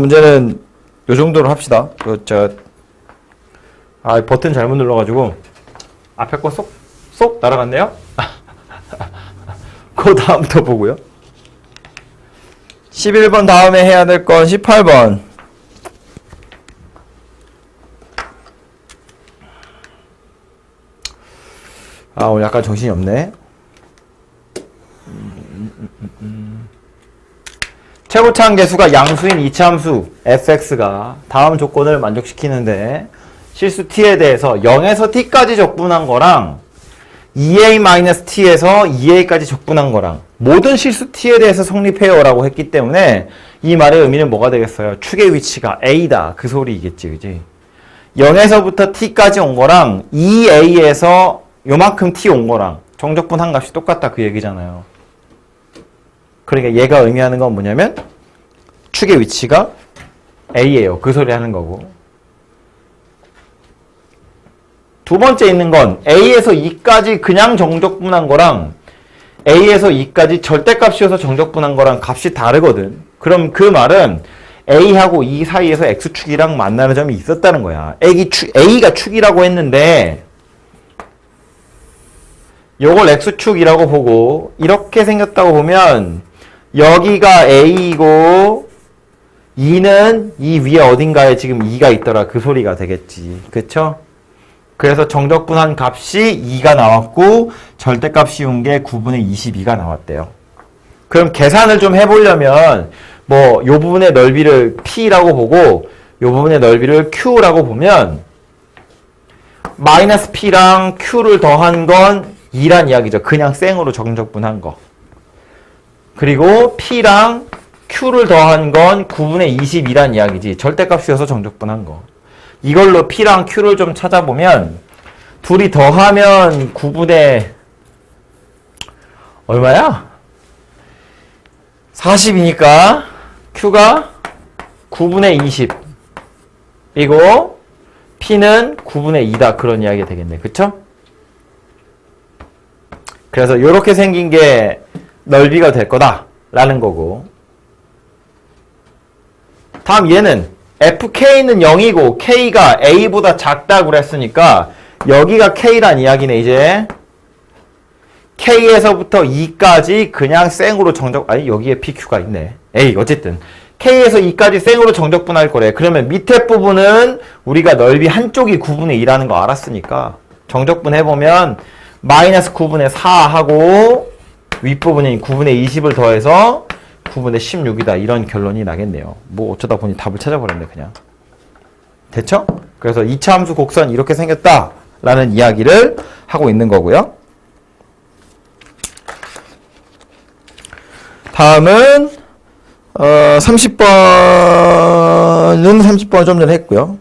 문제는 요 정도로 합시다. 버튼 잘못 눌러가지고 앞에 거 쏙 날아갔네요. 그 다음부터 보고요. 11번 다음에 해야 될 건 18번. 오늘 약간 정신이 없네. 최고차항 계수가 양수인 이차함수 fx가 다음 조건을 만족시키는데 실수 t에 대해서 0에서 t까지 적분한 거랑 2a-t에서 2a까지 적분한 거랑 모든 실수 t에 대해서 성립해요 라고 했기 때문에 이 말의 의미는 뭐가 되겠어요? 축의 위치가 a다 그 소리이겠지, 그지? 0에서부터 t까지 온 거랑 2a에서 요만큼 t 온 거랑 정적분한 값이 똑같다 그 얘기잖아요. 그러니까 얘가 의미하는 건 뭐냐면 축의 위치가 a예요. 그 소리 하는 거고. 두 번째 있는 건 a에서 2까지 그냥 정적분한 거랑 a에서 2까지 절대값이어서 정적분한 거랑 값이 다르거든. 그럼 그 말은 a하고 2 사이에서 x축이랑 만나는 점이 있었다는 거야. a가 축이라고 했는데 요걸 x축이라고 보고 이렇게 생겼다고 보면 여기가 a이고 2는 이 위에 어딘가에 지금 2가 있더라 그 소리가 되겠지. 그쵸? 그래서 정적분한 값이 2가 나왔고 절대값 씌운 게 9분의 22가 나왔대요. 그럼 계산을 좀 해보려면 뭐 요 부분의 넓이를 p라고 보고 요 부분의 넓이를 q라고 보면 마이너스 p랑 q를 더한 건 2란 이야기죠. 그냥 생으로 정적분한 거. 그리고 p랑 q를 더한 건 9분의 22란 이야기지. 절대값이어서 정적분한 거. 이걸로 p랑 q를 좀 찾아보면 둘이 더하면 9분의 얼마야? 40이니까 q가 9분의 20 이고 p는 9분의 2다 그런 이야기가 되겠네. 그쵸? 그래서 이렇게 생긴 게 넓이가 될 거다 라는 거고. 다음 얘는 fk는 0이고 k가 a보다 작다고 그랬으니까 여기가 k란 이야기네. 이제 k에서부터 2까지 그냥 생으로 여기에 pq가 있네. 어쨌든 k에서 2까지 생으로 정적분할 거래. 그러면 밑에 부분은 우리가 넓이 한쪽이 9분의 2라는 거 알았으니까 정적분 해보면 마이너스 9분의 4 하고 윗부분인 9분의 20을 더해서 9분의 16이다. 이런 결론이 나겠네요. 뭐 어쩌다 보니 답을 찾아버렸네 그냥. 됐죠? 그래서 2차 함수 곡선 이렇게 생겼다 라는 이야기를 하고 있는 거고요. 다음은 30번은 30번 좀 전에 했고요.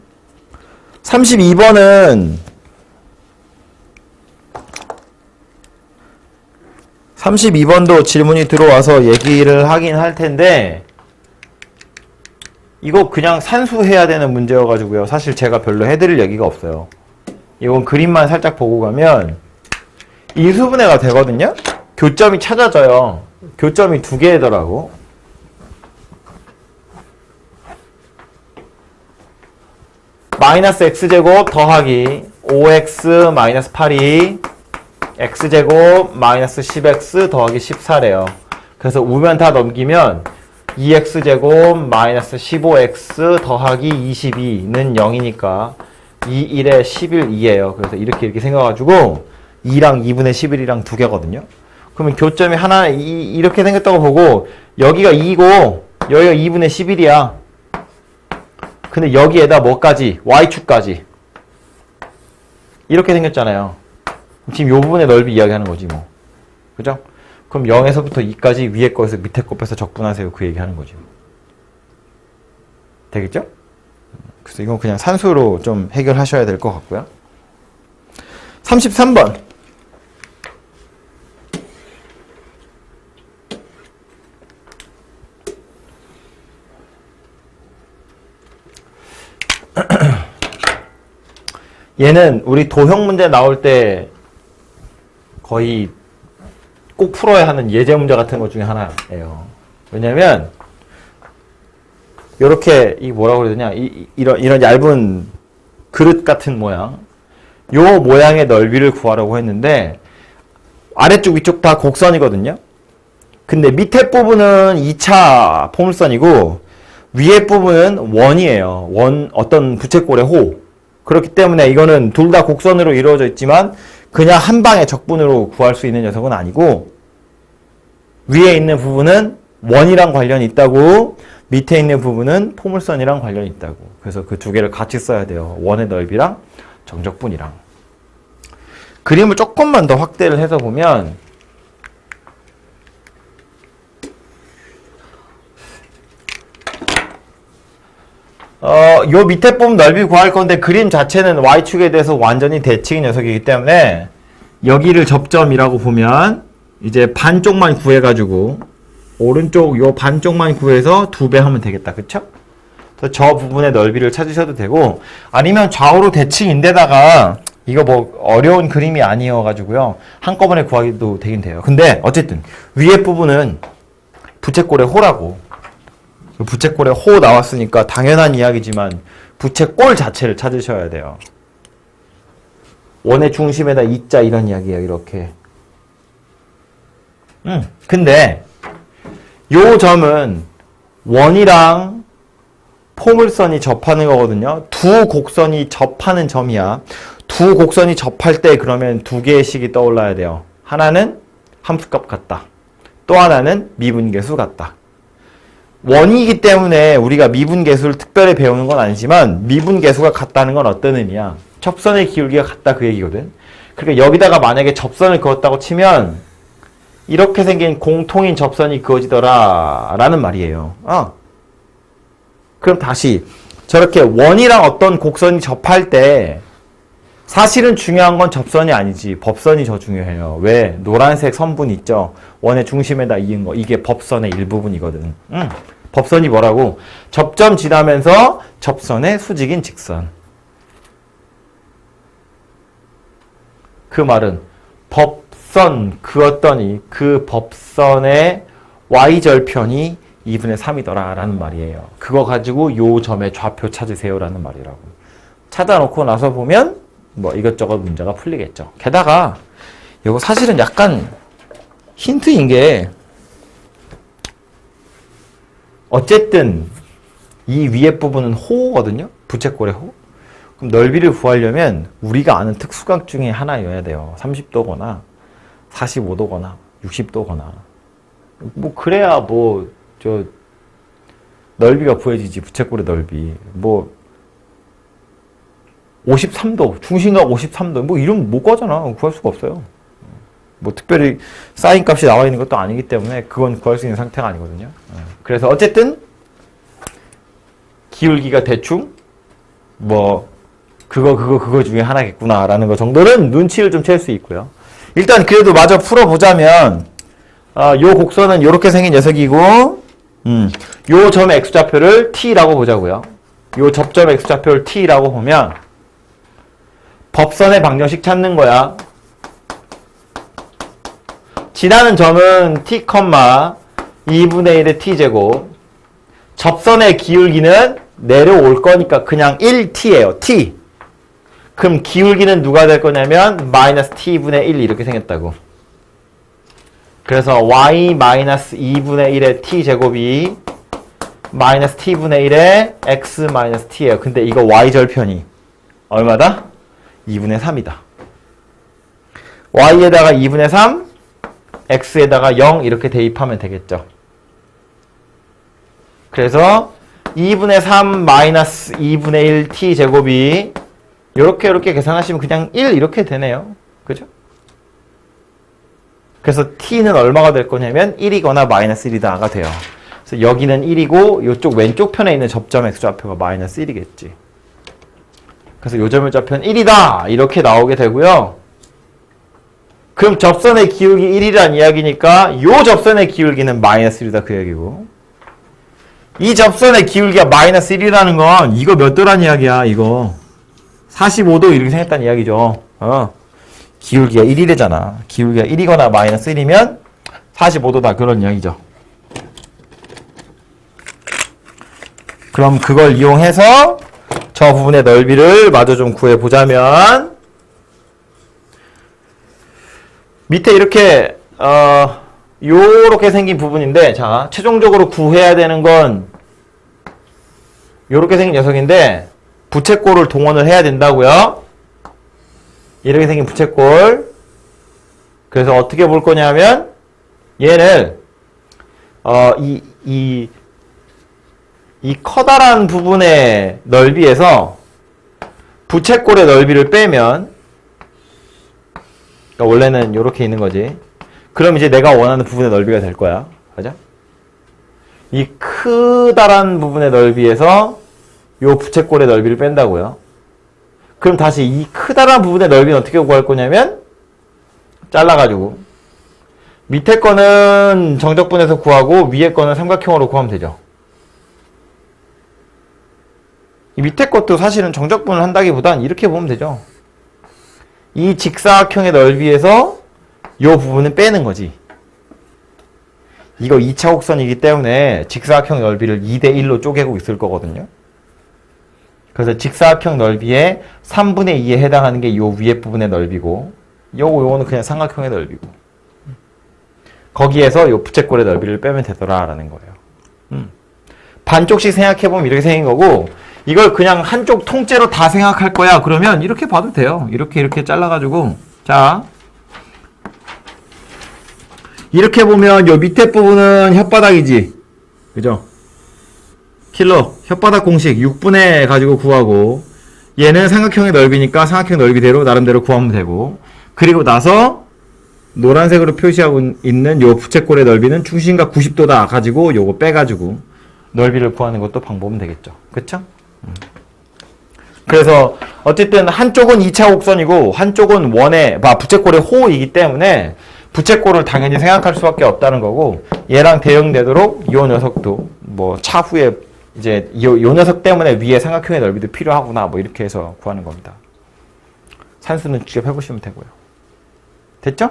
32번은 32번도 질문이 들어와서 얘기를 하긴 할 텐데 이거 그냥 산수해야 되는 문제여가지고요. 사실 제가 별로 해드릴 얘기가 없어요. 이건 그림만 살짝 보고 가면 인수분해가 되거든요. 교점이 찾아져요. 교점이 두 개더라고. 마이너스 x제곱 더하기 5x 마이너스 8이 x제곱 마이너스 10x 더하기 14래요. 그래서 우면 다 넘기면 2x제곱 마이너스 15x 더하기 22는 0이니까 2, 1에 11, 2예요. 그래서 이렇게 생겨가지고 2랑 2분의 11이랑 두 개거든요. 그러면 교점이 하나 이렇게 생겼다고 보고 여기가 2고 여기가 2분의 11이야. 근데 여기에다 뭐까지? y축까지 이렇게 생겼잖아요. 지금 요 부분의 넓이 이야기하는 거지 뭐. 그죠? 그럼 0에서부터 2까지 위에 거에서 밑에 거 빼서 적분하세요. 그 얘기하는 거지. 되겠죠? 그래서 이건 그냥 산수로 좀 해결하셔야 될 것 같고요. 33번. 얘는 우리 도형 문제 나올 때 거의 꼭 풀어야 하는 예제 문제 같은 것 중에 하나예요. 왜냐면 요렇게, 이 뭐라고 그래야 되냐. 이런 얇은 그릇 같은 모양. 요 모양의 넓이를 구하라고 했는데, 아래쪽, 위쪽 다 곡선이거든요. 근데 밑에 부분은 2차 포물선이고, 위에 부분은 원이에요. 어떤 부채꼴의 호. 그렇기 때문에 이거는 둘 다 곡선으로 이루어져 있지만, 그냥 한 방에 적분으로 구할 수 있는 녀석은 아니고, 위에 있는 부분은 원이랑 관련이 있다고, 밑에 있는 부분은 포물선이랑 관련이 있다고. 그래서 그 두 개를 같이 써야 돼요. 원의 넓이랑 정적분이랑. 그림을 조금만 더 확대를 해서 보면, 요 밑에 부분 넓이 구할 건데, 그림 자체는 Y축에 대해서 완전히 대칭인 녀석이기 때문에, 여기를 접점이라고 보면, 이제 반쪽만 구해가지고, 오른쪽 요 반쪽만 구해서 2배 하면 되겠다. 그쵸? 그래서 저 부분의 넓이를 찾으셔도 되고, 아니면 좌우로 대칭인데다가, 이거 뭐 어려운 그림이 아니어가지고요. 한꺼번에 구하기도 되긴 돼요. 근데 어쨌든 위에 부분은 부채꼴의 호라고. 부채꼴의 호 나왔으니까 당연한 이야기지만 부채꼴 자체를 찾으셔야 돼요. 원의 중심에다 이자 이런 이야기예요. 이렇게. 근데 요 점은 원이랑 포물선이 접하는 거거든요. 두 곡선이 접하는 점이야. 두 곡선이 접할 때 그러면 두 개의 식이 떠올라야 돼요. 하나는 함수값 같다. 또 하나는 미분계수 같다. 원이기 때문에 우리가 미분계수를 특별히 배우는 건 아니지만 미분계수가 같다는 건 어떤 의미야? 접선의 기울기가 같다 그 얘기거든. 그러니까 여기다가 만약에 접선을 그었다고 치면 이렇게 생긴 공통인 접선이 그어지더라 라는 말이에요. 그럼 다시 저렇게 원이랑 어떤 곡선이 접할 때 사실은 중요한 건 접선이 아니지 법선이 더 중요해요. 왜? 노란색 선분 있죠? 원의 중심에다 이은 거. 이게 법선의 일부분이거든. 법선이 뭐라고? 접점 지나면서 접선의 수직인 직선. 그 말은 법선 그었더니 그 법선의 y절편이 2분의 3이더라 라는 말이에요. 그거 가지고 요 점의 좌표 찾으세요 라는 말이라고. 찾아놓고 나서 보면 뭐 이것저것 문제가 풀리겠죠. 게다가 이거 사실은 약간 힌트인 게 어쨌든 이 위에 부분은 호거든요. 부채꼴의 호. 그럼 넓이를 구하려면 우리가 아는 특수각 중에 하나여야 돼요. 30도거나 45도거나 60도거나 뭐 그래야 뭐 저 넓이가 구해지지. 부채꼴의 넓이 뭐 53도, 중심각 53도, 뭐 이러면 못 구하잖아. 구할 수가 없어요. 뭐 특별히 사인 값이 나와 있는 것도 아니기 때문에 그건 구할 수 있는 상태가 아니거든요. 그래서 어쨌든 기울기가 대충 뭐 그거 중에 하나겠구나라는 거 정도는 눈치를 좀 챌 수 있고요. 일단 그래도 마저 풀어보자면 요 곡선은 요렇게 생긴 녀석이고 요 점의 x좌표를 t라고 보자고요. 요 접점 x좌표를 t라고 보면 법선의 방정식 찾는 거야. 지나는 점은 t, 2분의 1의 t제곱. 접선의 기울기는 내려올 거니까 그냥 1t예요. t. 그럼 기울기는 누가 될 거냐면 마이너스 t분의 1 이렇게 생겼다고. 그래서 y 마이너스 2분의 1의 t제곱이 마이너스 t분의 1의 x 마이너스 t예요. 근데 이거 y절편이 얼마다? 2분의 3이다. y에다가 2분의 3, x에다가 0 이렇게 대입하면 되겠죠. 그래서 2분의 3 마이너스 2분의 1 t 제곱이 이렇게 계산하시면 그냥 1 이렇게 되네요. 그죠? 그래서 t는 얼마가 될 거냐면 1이거나 마이너스 1이다가 돼요. 그래서 여기는 1이고 이쪽 왼쪽 편에 있는 접점 x좌표가 마이너스 1이겠지. 그래서 요 점의 좌표는 1이다 이렇게 나오게 되고요. 그럼 접선의 기울기 1이란 이야기니까 요 접선의 기울기는 마이너스 1이다 그 얘기고, 이 접선의 기울기가 마이너스 1이라는 건 이거 몇 도란 이야기야. 이거 45도 이렇게 생겼다는 이야기죠. 기울기가 1이래잖아. 기울기가 1이거나 마이너스 1이면 45도다 그런 이야기죠. 그럼 그걸 이용해서 저 부분의 넓이를 마저 좀 구해보자면 밑에 이렇게 요렇게 생긴 부분인데 자 최종적으로 구해야 되는 건 요렇게 생긴 녀석인데 부채꼴을 동원을 해야 된다고요. 이렇게 생긴 부채꼴. 그래서 어떻게 볼 거냐면 얘를 이 커다란 부분의 넓이에서 부채꼴의 넓이를 빼면 그러니까 원래는 이렇게 있는 거지. 그럼 이제 내가 원하는 부분의 넓이가 될 거야. 맞아? 이 크다란 부분의 넓이에서 요 부채꼴의 넓이를 뺀다고요. 그럼 다시 이 크다란 부분의 넓이는 어떻게 구할 거냐면 잘라가지고 밑에 거는 정적분에서 구하고 위에 거는 삼각형으로 구하면 되죠. 이 밑에 것도 사실은 정적분을 한다기보단 이렇게 보면 되죠. 이 직사각형의 넓이에서 요 부분은 빼는 거지. 이거 2차 곡선이기 때문에 직사각형 넓이를 2대1로 쪼개고 있을 거거든요. 그래서 직사각형 넓이의 3분의 2에 해당하는 게 요 위에 부분의 넓이고 요거는 그냥 삼각형의 넓이고 거기에서 요 부채꼴의 넓이를 빼면 되더라라는 거예요. 반쪽씩 생각해보면 이렇게 생긴 거고 이걸 그냥 한쪽 통째로 다 생각할 거야 그러면 이렇게 봐도 돼요. 이렇게 잘라가지고 자 이렇게 보면 요 밑에 부분은 혓바닥이지 그죠? 킬러 혓바닥 공식 6분의 가지고 구하고 얘는 삼각형의 넓이니까 삼각형 넓이대로 나름대로 구하면 되고 그리고 나서 노란색으로 표시하고 있는 요 부채꼴의 넓이는 중심각 90도다 가지고 요거 빼가지고 넓이를 구하는 것도 방법은 되겠죠. 그쵸? 그래서 어쨌든 한쪽은 2차 곡선이고 한쪽은 부채꼴의 호이기 때문에 부채꼴을 당연히 생각할 수밖에 없다는 거고 얘랑 대응되도록 요 녀석도 뭐 차후에 이제 요 녀석 때문에 위에 삼각형의 넓이도 필요하구나 뭐 이렇게 해서 구하는 겁니다. 산수는 직접 해보시면 되고요. 됐죠?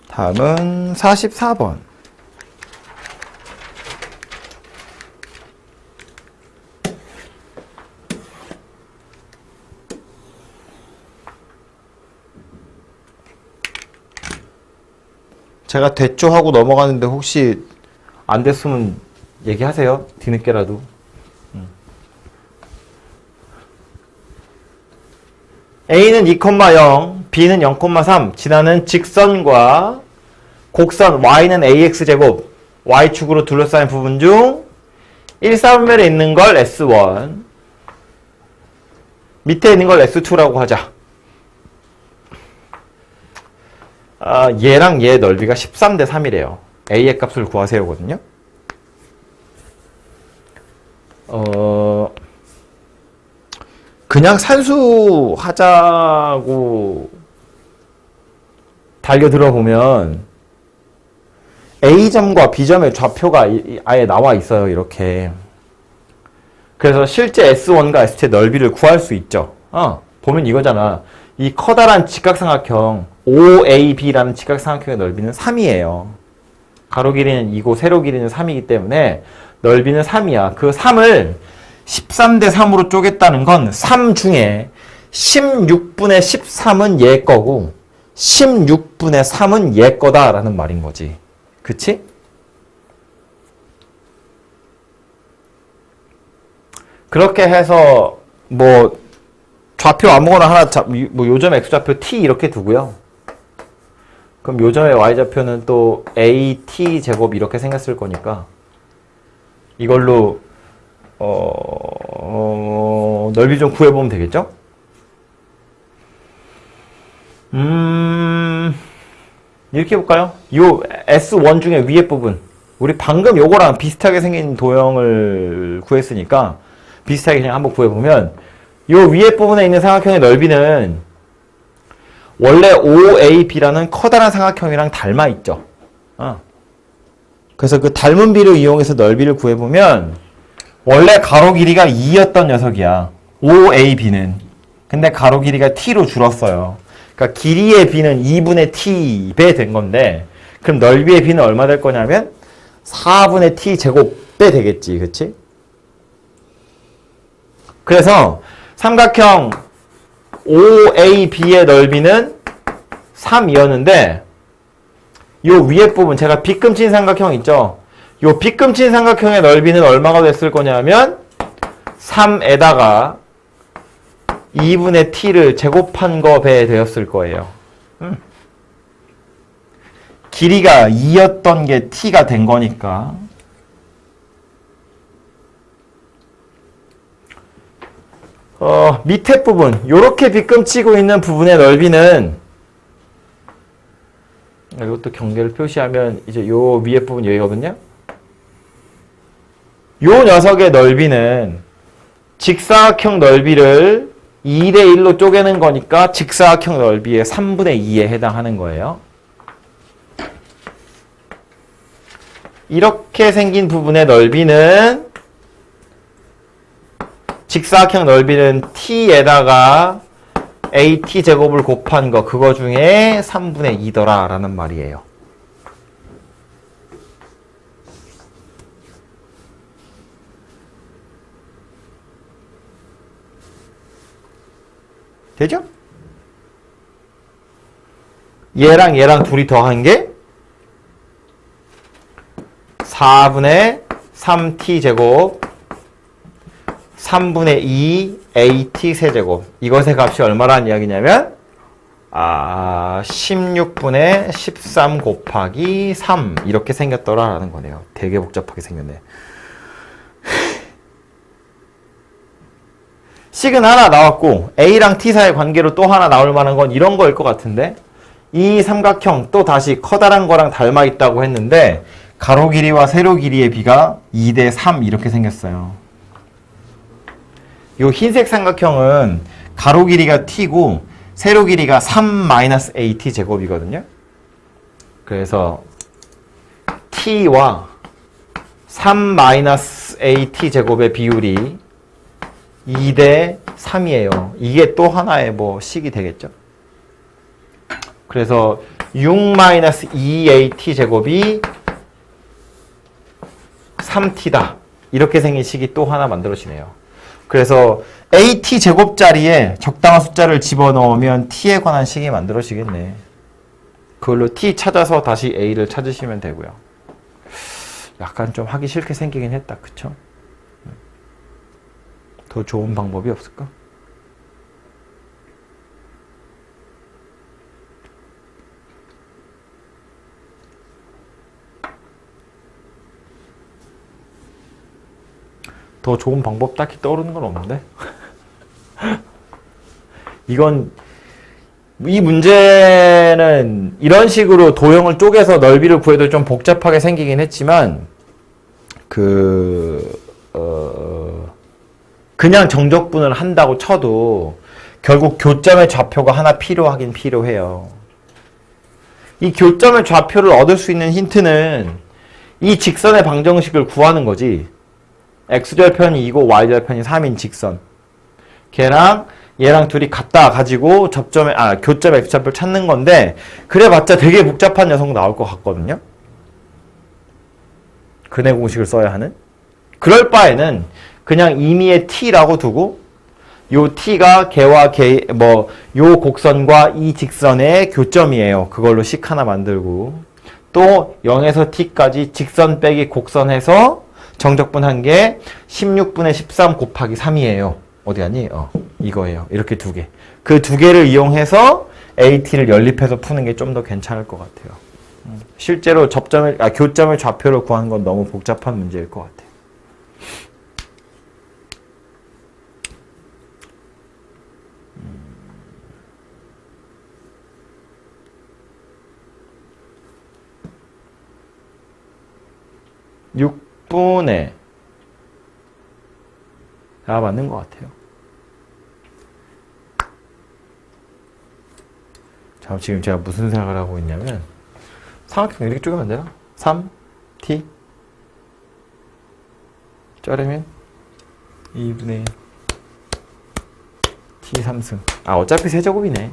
다음은 44번. 제가 됐죠 하고 넘어가는데 혹시 안 됐으면 얘기하세요. 뒤늦게라도. A는 2,0, B는 0,3 지나는 직선과 곡선 Y는 AX제곱 Y축으로 둘러싸인 부분 중 1,4분면에 있는 걸 S1 밑에 있는 걸 S2라고 하자. 얘랑 얘 넓이가 13대 3이래요. A의 값을 구하세요거든요. 그냥 산수 하자고 달려들어 보면 A점과 B점의 좌표가 아예 나와 있어요. 이렇게. 그래서 실제 S1과 S2의 넓이를 구할 수 있죠. 보면 이거잖아. 이 커다란 직각삼각형 OAB라는 직각삼각형의 넓이는 3이에요. 가로 길이는 2고 세로 길이는 3이기 때문에 넓이는 3이야. 그 3을 13대 3으로 쪼갰다는 건 3 중에 16분의 13은 얘 거고 16분의 3은 얘 거다라는 말인 거지. 그치? 그렇게 해서 뭐 좌표 아무거나 하나 뭐 요점 x좌표 t 이렇게 두고요. 그럼 요점의 y좌표는 또 at 제곱 이렇게 생겼을 거니까 이걸로 넓이 좀 구해보면 되겠죠? 이렇게 해볼까요? 요 S1 중에 위에 부분 우리 방금 요거랑 비슷하게 생긴 도형을 구했으니까 비슷하게 그냥 한번 구해보면 요 위에 부분에 있는 삼각형의 넓이는 원래 OAB라는 커다란 삼각형이랑 닮아있죠. 그래서 그 닮은 비를 이용해서 넓이를 구해보면 원래 가로 길이가 2였던 녀석이야. OAB는. 근데 가로 길이가 t로 줄었어요. 그러니까 길이의 b는 2분의 t배 된 건데 그럼 넓이의 b는 얼마 될 거냐면 4분의 t 제곱배 되겠지. 그치? 그래서 삼각형 OAB의 넓이는 3이었는데 요 위에 부분 제가 빗금친 삼각형 있죠? 요 빗금친 삼각형의 넓이는 얼마가 됐을 거냐면 3에다가 2분의 t를 제곱한 거 배 되었을 거예요. 길이가 2였던 게 t가 된 거니까. 밑에 부분, 요렇게 빗금치고 있는 부분의 넓이는 이것도 경계를 표시하면 이제 요 위에 부분 여기거든요. 요 녀석의 넓이는 직사각형 넓이를 2대1로 쪼개는 거니까 직사각형 넓이의 3분의 2에 해당하는 거예요. 이렇게 생긴 부분의 넓이는 직사각형 넓이는 t에다가 at 제곱을 곱한 거 그거 중에 3분의 2더라 라는 말이에요. 되죠? 얘랑 얘랑 둘이 더한 게 4분의 3t 제곱 3분의 2 at 세제곱. 이것의 값이 얼마라는 이야기냐면 16분의 13 곱하기 3 이렇게 생겼더라라는 거네요. 되게 복잡하게 생겼네. 식은 하나 나왔고 A랑 T 사이의 관계로 또 하나 나올 만한 건 이런 거일 것 같은데 이 삼각형 또 다시 커다란 거랑 닮아 있다고 했는데 가로 길이와 세로 길이의 비가 2대 3 이렇게 생겼어요. 이 흰색 삼각형은 가로 길이가 t고 세로 길이가 3-at 제곱이거든요. 그래서 t와 3-at 제곱의 비율이 2대 3이에요. 이게 또 하나의 뭐 식이 되겠죠. 그래서 6-2at 제곱이 3t다. 이렇게 생긴 식이 또 하나 만들어지네요. 그래서 at 제곱 자리에 적당한 숫자를 집어넣으면 t에 관한 식이 만들어지겠네. 그걸로 t 찾아서 다시 a를 찾으시면 되고요. 약간 좀 하기 싫게 생기긴 했다. 그쵸? 더 좋은 방법이 없을까? 더 좋은 방법 딱히 떠오르는 건 없는데? 이 문제는 이런 식으로 도형을 쪼개서 넓이를 구해도 좀 복잡하게 생기긴 했지만, 그냥 정적분을 한다고 쳐도 결국 교점의 좌표가 하나 필요하긴 필요해요. 이 교점의 좌표를 얻을 수 있는 힌트는 이 직선의 방정식을 구하는 거지. x절편이 2고 y절편이 3인 직선. 걔랑 얘랑 둘이 같다 가지고 교점 x좌표를 찾는 건데 그래봤자 되게 복잡한 녀석 나올 것 같거든요. 근해 공식을 써야 하는. 그럴 바에는 그냥 임의의 t라고 두고 요 t가 걔와 요 곡선과 이 직선의 교점이에요. 그걸로 식 하나 만들고 또 0에서 t까지 직선 빼기 곡선 해서 정적분한 게 16분의 13 곱하기 3이에요. 어디 갔니? 이거예요. 이렇게 두 개. 그 두 개를 이용해서 AT를 연립해서 푸는 게 좀 더 괜찮을 것 같아요. 실제로 교점의 좌표를 구하는 건 너무 복잡한 문제일 것 같아요. 육 6분의 다 맞는 것 같아요. 자, 지금 제가 무슨 생각을 하고 있냐면 삼각형 이렇게 쪼개면 안 되나? 3, t 자르면 2분의 t 3승. 아, 어차피 세제곱이네.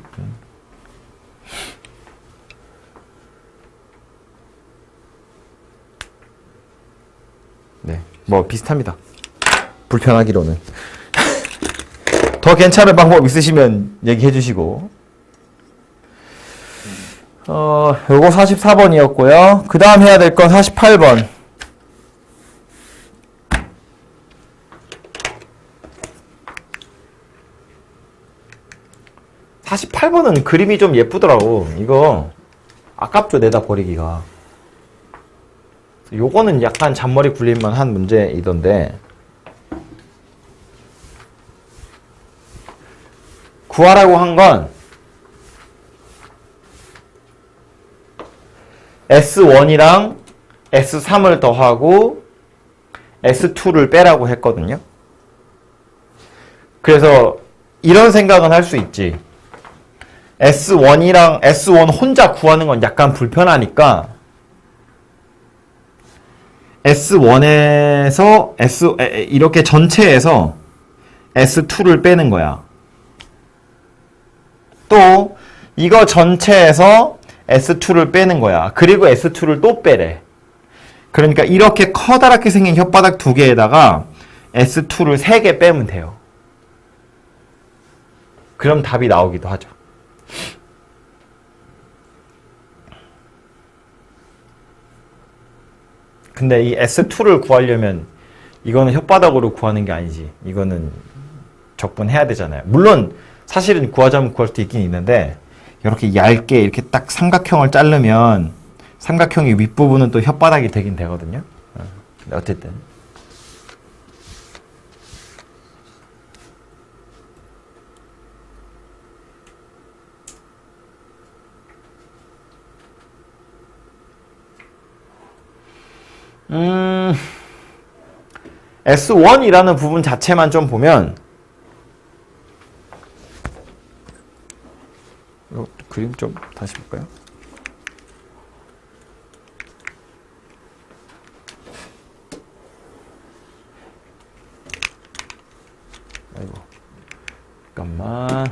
네, 뭐 비슷합니다. 불편하기로는. 더 괜찮은 방법 있으시면 얘기해 주시고. 요거 44번이었고요. 그 다음 해야 될 건 48번. 48번은 그림이 좀 예쁘더라고. 이거 아깝죠, 내다 버리기가. 요거는 약간 잔머리 굴릴만 한 문제이던데, 구하라고 한 건 S1이랑 S3을 더하고 S2를 빼라고 했거든요. 그래서 이런 생각은 할 수 있지. S1이랑 S1 혼자 구하는 건 약간 불편하니까 S1에서 이렇게 전체에서 S2를 빼는 거야. 또 이거 전체에서 S2를 빼는 거야. 그리고 S2를 또 빼래. 그러니까 이렇게 커다랗게 생긴 혓바닥 두 개에다가 S2를 3개 빼면 돼요. 그럼 답이 나오기도 하죠. 근데 이 S2를 구하려면 이거는 혓바닥으로 구하는 게 아니지. 이거는 적분해야 되잖아요. 물론 사실은 구하자면 구할 수도 있긴 있는데, 이렇게 얇게 이렇게 딱 삼각형을 자르면 삼각형의 윗부분은 또 혓바닥이 되긴 되거든요. 근데 어쨌든 S1이라는 부분 자체만 좀 보면, 그림 좀 다시 볼까요? 아이고, 잠깐만.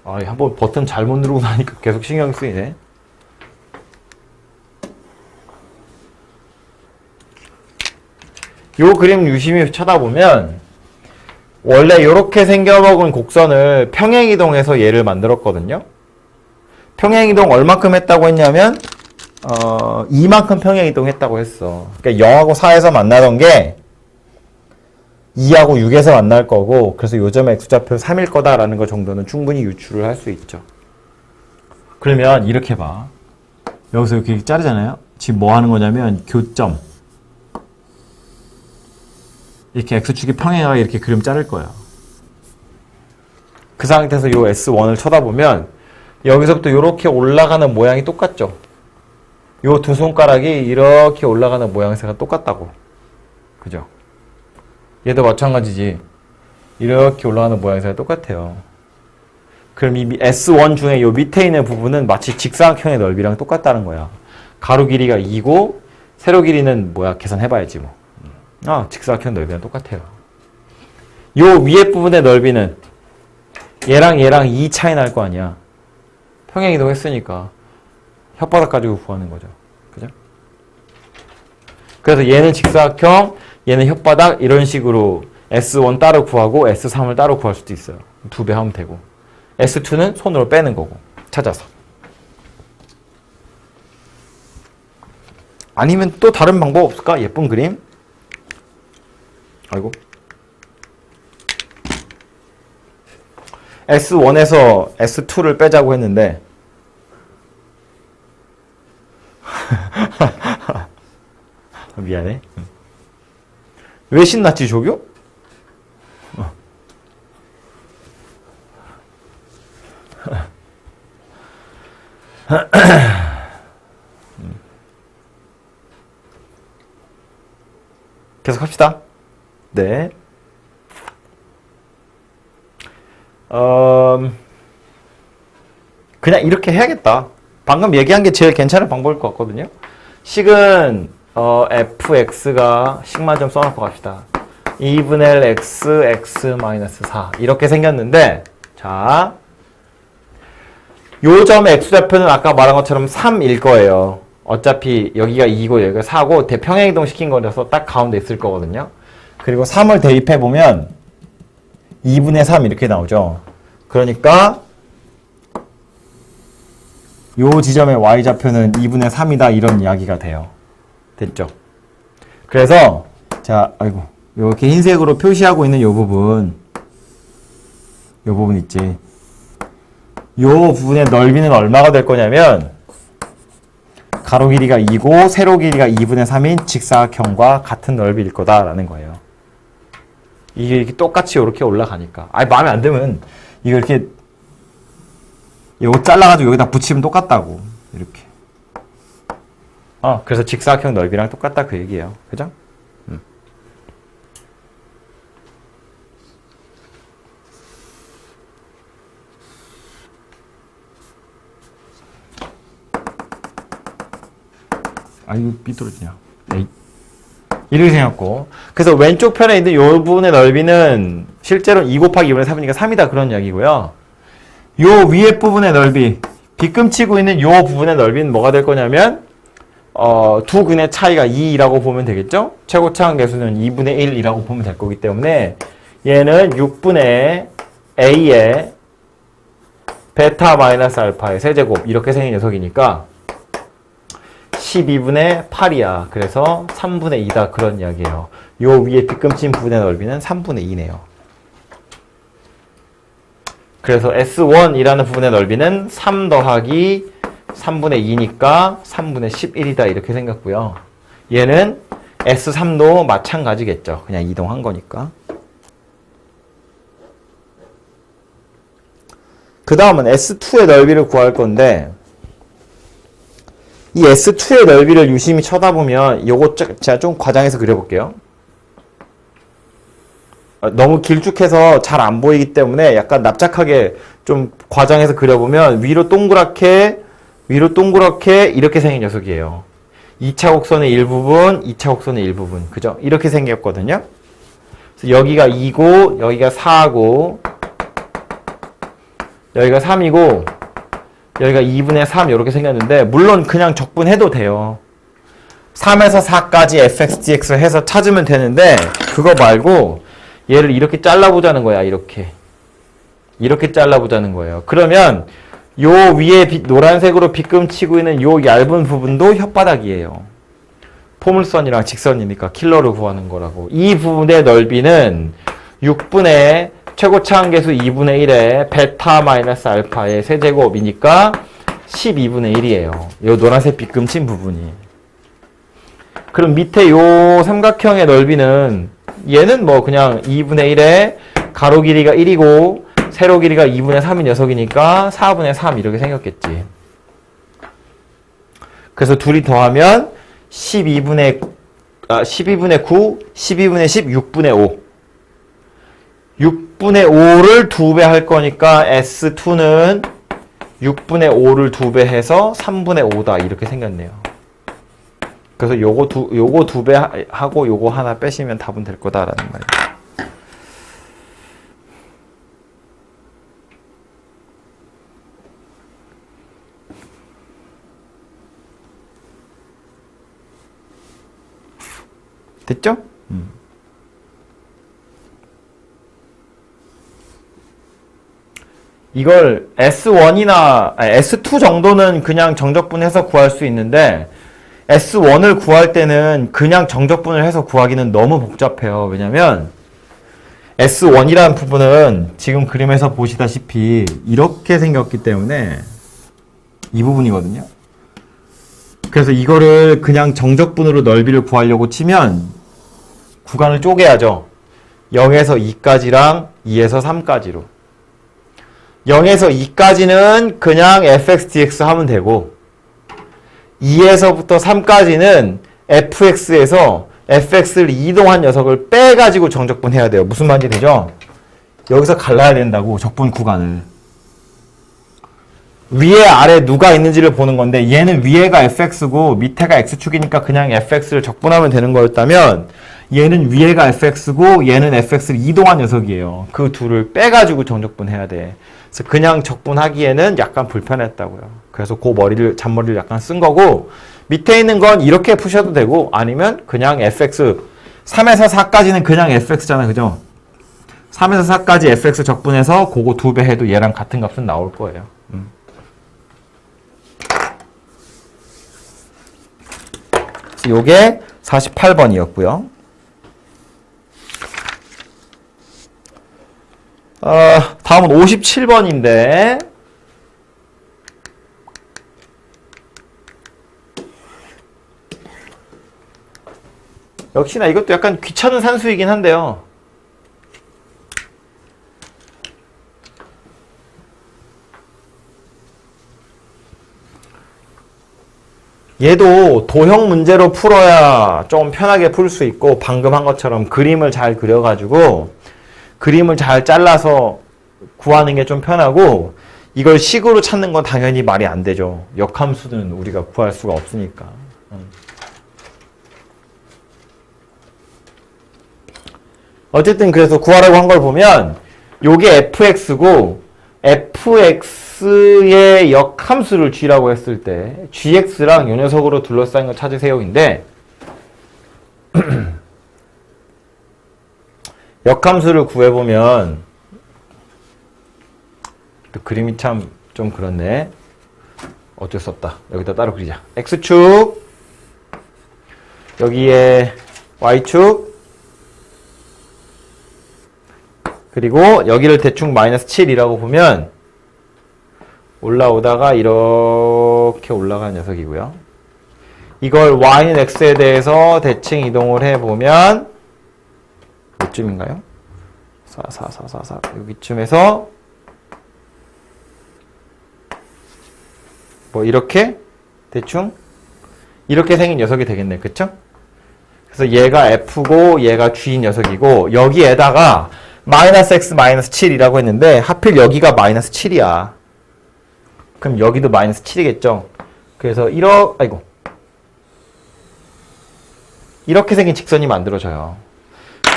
아, 한번 버튼 잘못 누르고 나니까 계속 신경 쓰이네. 요 그림 유심히 쳐다보면 원래 이렇게 생겨먹은 곡선을 평행이동해서 얘를 만들었거든요. 평행이동 얼마큼 했다고 했냐면 이만큼 평행이동 했다고 했어. 그러니까 0하고 4에서 만나던 게 2하고 6에서 만날 거고, 그래서 요점의 X좌표 3일 거다라는 거 정도는 충분히 유추를 할 수 있죠. 그러면 이렇게 봐. 여기서 이렇게 자르잖아요. 지금 뭐 하는 거냐면 교점. 이렇게 X축이 평행하게 이렇게 그림 자를 거예요. 그 상태에서 이 S1을 쳐다보면 여기서부터 이렇게 올라가는 모양이 똑같죠. 이 두 손가락이 이렇게 올라가는 모양새가 똑같다고. 그죠? 얘도 마찬가지지. 이렇게 올라가는 모양새가 똑같아요. 그럼 이 S1 중에 이 밑에 있는 부분은 마치 직사각형의 넓이랑 똑같다는 거야. 가로 길이가 2고 세로 길이는 뭐야? 계산해봐야지 뭐. 직사각형 넓이랑 똑같아요. 요 위에 부분의 넓이는 얘랑 2 차이 날 거 아니야. 평행이동 했으니까 혓바닥 가지고 구하는 거죠. 그죠? 그래서 얘는 직사각형, 얘는 혓바닥, 이런 식으로 S1 따로 구하고 S3을 따로 구할 수도 있어요. 2배 하면 되고, S2는 손으로 빼는 거고, 찾아서. 아니면 또 다른 방법 없을까? 예쁜 그림? 아이고. S1에서 S2를 빼자고 했는데 미안해. 왜 신났지, 조교? 계속 합시다. 네. 그냥 이렇게 해야겠다. 방금 얘기한 게 제일 괜찮은 방법일 것 같거든요. 식은 fx가 식만 좀 써놓고 갑시다. 2분의 L x x 마이너스 4 이렇게 생겼는데 자, 요 점의 x좌표는 아까 말한 것처럼 3일 거예요. 어차피 여기가 2고 여기가 4고 대평행이동 시킨 거라서 딱 가운데 있을 거거든요. 그리고 3을 대입해보면 2분의 3 이렇게 나오죠. 그러니까 요 지점의 y좌표는 2분의 3이다 이런 이야기가 돼요. 됐죠? 그래서 자, 아이고 이렇게 흰색으로 표시하고 있는 요 부분 있지. 요 부분의 넓이는 얼마가 될 거냐면 가로 길이가 2고 세로 길이가 2분의 3인 직사각형과 같은 넓이일 거다라는 거예요. 이게 이렇게 똑같이 이렇게 올라가니까. 아니 마음에 안 들면 이거 이렇게 요거 잘라가지고 여기다 붙이면 똑같다고. 이렇게. 그래서 직사각형 넓이랑 똑같다 그 얘기예요. 그죠? 아이고 삐뚤어지냐. 에이. 이렇게 생겼고. 그래서 왼쪽 편에 있는 요 부분의 넓이는 실제로는 2 곱하기 2분의 3이니까 3이다 그런 이야기고요. 요 위에 부분의 넓이, 빗금치고 있는 요 부분의 넓이는 뭐가 될 거냐면 두 근의 차이가 2라고 보면 되겠죠? 최고차항 계수는 2분의 1이라고 보면 될 거기 때문에 얘는 6분의 a의 베타 마이너스 알파의 세제곱 이렇게 생긴 녀석이니까 12분의 8이야. 그래서 3분의 2다 그런 이야기예요. 요 위에 빗금친 부분의 넓이는 3분의 2네요. 그래서 S1이라는 부분의 넓이는 3 더하기 3분의 2니까 3분의 11이다 이렇게 생겼고요. 얘는 S3도 마찬가지겠죠. 그냥 이동한 거니까. 그 다음은 S2의 넓이를 구할 건데 이 S2의 넓이를 유심히 쳐다보면 요거 제가 좀 과장해서 그려볼게요. 너무 길쭉해서 잘 안 보이기 때문에 약간 납작하게 좀 과장해서 그려보면 위로 동그랗게 이렇게 생긴 녀석이에요. 2차 곡선의 일부분, 2차 곡선의 일부분. 그죠? 이렇게 생겼거든요. 그래서 여기가 2고 여기가 4고 여기가 3이고 여기가 2분의 3 이렇게 생겼는데 물론 그냥 적분해도 돼요. 3에서 4까지 fx, dx 해서 찾으면 되는데 그거 말고 얘를 이렇게 잘라보자는 거야. 이렇게 잘라보자는 거예요. 그러면 요 위에 노란색으로 빗금치고 있는 요 얇은 부분도 혓바닥이에요. 포물선이랑 직선이니까 킬러를 구하는 거라고. 이 부분의 넓이는 6분의 최고차항 계수 2분의 1에 베타 마이너스 알파의 세제곱이니까 12분의 1이에요. 요 노란색 빗금친 부분이. 그럼 밑에 요 삼각형의 넓이는 얘는 뭐 그냥 2분의 1에 가로 길이가 1이고 세로 길이가 2분의 3인 녀석이니까 4분의 3 이렇게 생겼겠지. 그래서 둘이 더하면 12분의 9, 12분의 10, 6분의 5. 6분의 5를 2배 할 거니까 S2는 6분의 5를 2배 해서 3분의 5다 이렇게 생겼네요. 그래서 요거 2배 하고 요거 하나 빼시면 답은 될 거다라는 말이에요. 됐죠? 이걸 S1이나 S2 정도는 그냥 정적분해서 구할 수 있는데 S1을 구할 때는 그냥 정적분을 해서 구하기는 너무 복잡해요. 왜냐면 S1이라는 부분은 지금 그림에서 보시다시피 이렇게 생겼기 때문에 이 부분이거든요. 그래서 이거를 그냥 정적분으로 넓이를 구하려고 치면 구간을 쪼개야죠. 0에서 2까지랑 2에서 3까지로. 0에서 2까지는 그냥 fx, dx 하면 되고 2에서부터 3까지는 fx에서 fx를 이동한 녀석을 빼가지고 정적분해야 돼요. 무슨 말인지 되죠? 여기서 갈라야 된다고 적분 구간을. 위에 아래 누가 있는지를 보는 건데 얘는 위에가 fx고 밑에가 x축이니까 그냥 fx를 적분하면 되는 거였다면 얘는 위에가 fx고 얘는 fx를 이동한 녀석이에요. 그 둘을 빼가지고 정적분해야 돼. 그래서 그냥 적분하기에는 약간 불편했다고요. 그래서 그 잔머리를 약간 쓴 거고 밑에 있는 건 이렇게 푸셔도 되고 아니면 그냥 fx 3에서 4까지는 그냥 fx잖아. 그죠? 3에서 4까지 fx 적분해서 그거 2배 해도 얘랑 같은 값은 나올 거예요. 요게 48번이었고요. 다음은 57번인데 역시나 이것도 약간 귀찮은 산수이긴 한데요. 얘도 도형 문제로 풀어야 좀 편하게 풀 수 있고 방금 한 것처럼 그림을 잘 그려가지고 그림을 잘 잘라서 구하는 게 좀 편하고 이걸 식으로 찾는 건 당연히 말이 안 되죠. 역함수는 우리가 구할 수가 없으니까. 어쨌든 그래서 구하라고 한 걸 보면 요게 fx고 fx의 역함수를 g라고 했을 때 gx랑 요 녀석으로 둘러싸인 거 찾으세요인데 역함수를 구해보면 또 그림이 참 좀 그렇네. 어쩔 수 없다. 여기다 따로 그리자. x축 여기에 y축 그리고 여기를 대충 마이너스 7이라고 보면 올라오다가 이렇게 올라가는 녀석이고요. 이걸 y는 x에 대해서 대칭 이동을 해보면 몇쯤인가요? 4, 4, 4, 4, 4 여기쯤에서 뭐 이렇게 대충 이렇게 생긴 녀석이 되겠네. 그쵸? 그래서 얘가 f고 얘가 g인 녀석이고 여기에다가 마이너스 x 마이너스 7이라고 했는데 하필 여기가 마이너스 7이야. 그럼 여기도 마이너스 7이겠죠? 그래서 이렇게 생긴 직선이 만들어져요.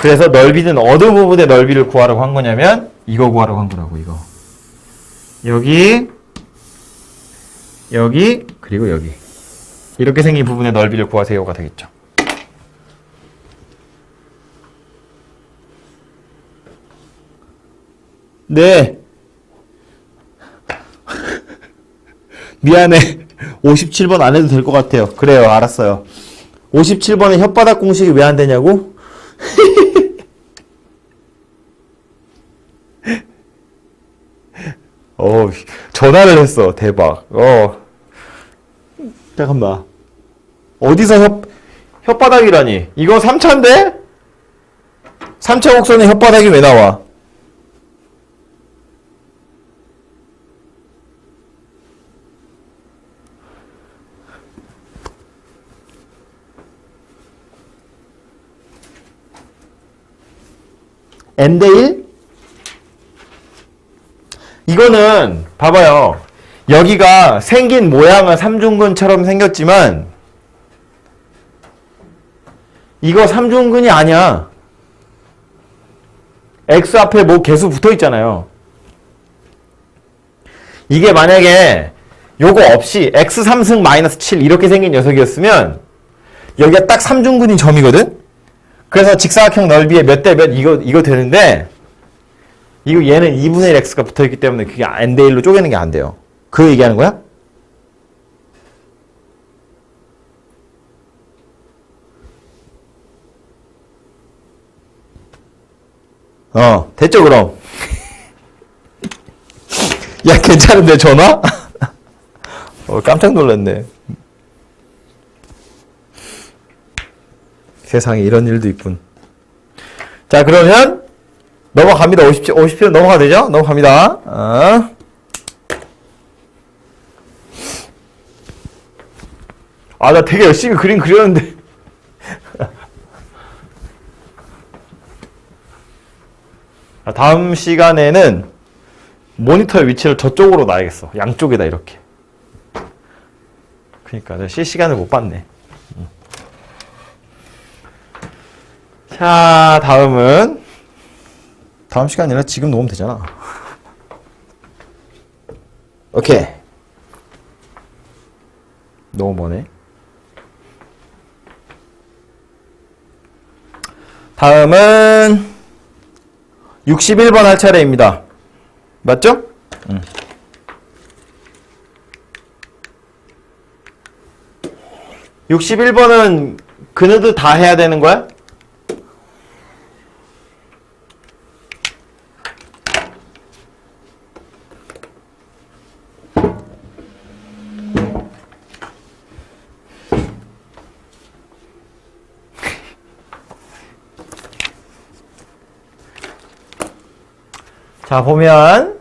그래서 넓이는 어느 부분의 넓이를 구하라고 한 거냐면 이거 구하라고 한 거라고. 이거 여기 그리고 여기 이렇게 생긴 부분의 넓이를 구하세요가 되겠죠. 네. 미안해. 57번 안 해도 될 것 같아요. 그래요. 알았어요. 57번에 혓바닥 공식이 왜 안 되냐고? 전화를 했어. 대박. 잠깐만. 어디서 혓바닥이라니? 이거 3차인데? 3차 곡선에 혓바닥이 왜 나와? n대1? 이거는 봐봐요. 여기가 생긴 모양은 삼중근처럼 생겼지만 이거 삼중근이 아니야. x 앞에 뭐 개수 붙어 있잖아요. 이게 만약에 요거 없이 x 3승 마이너스 7 이렇게 생긴 녀석이었으면 여기가 딱 삼중근인 점이거든? 그래서 직사각형 넓이의 몇 대 몇 이거 되는데 이거 얘는 2분의 1 x가 붙어있기 때문에 그게 n대 1로 쪼개는 게 안 돼요. 그 얘기하는 거야? 됐죠 그럼? 야 괜찮은데 전화? 깜짝 놀랐네. 세상에 이런 일도 있군. 자 그러면 넘어갑니다. 50편 넘어가도 되죠? 넘어갑니다. 나 되게 열심히 그림 그렸는데. 다음 시간에는 모니터의 위치를 저쪽으로 놔야겠어. 양쪽에다 이렇게. 그러니까 내가 실시간을 못 봤네. 자, 다음은 다음 시간 아니라 지금 놓으면 되잖아. 오케이. 너무 머네. 다음은 61번 할 차례입니다. 맞죠? 61번은 그네도 다 해야 되는 거야? 자, 보면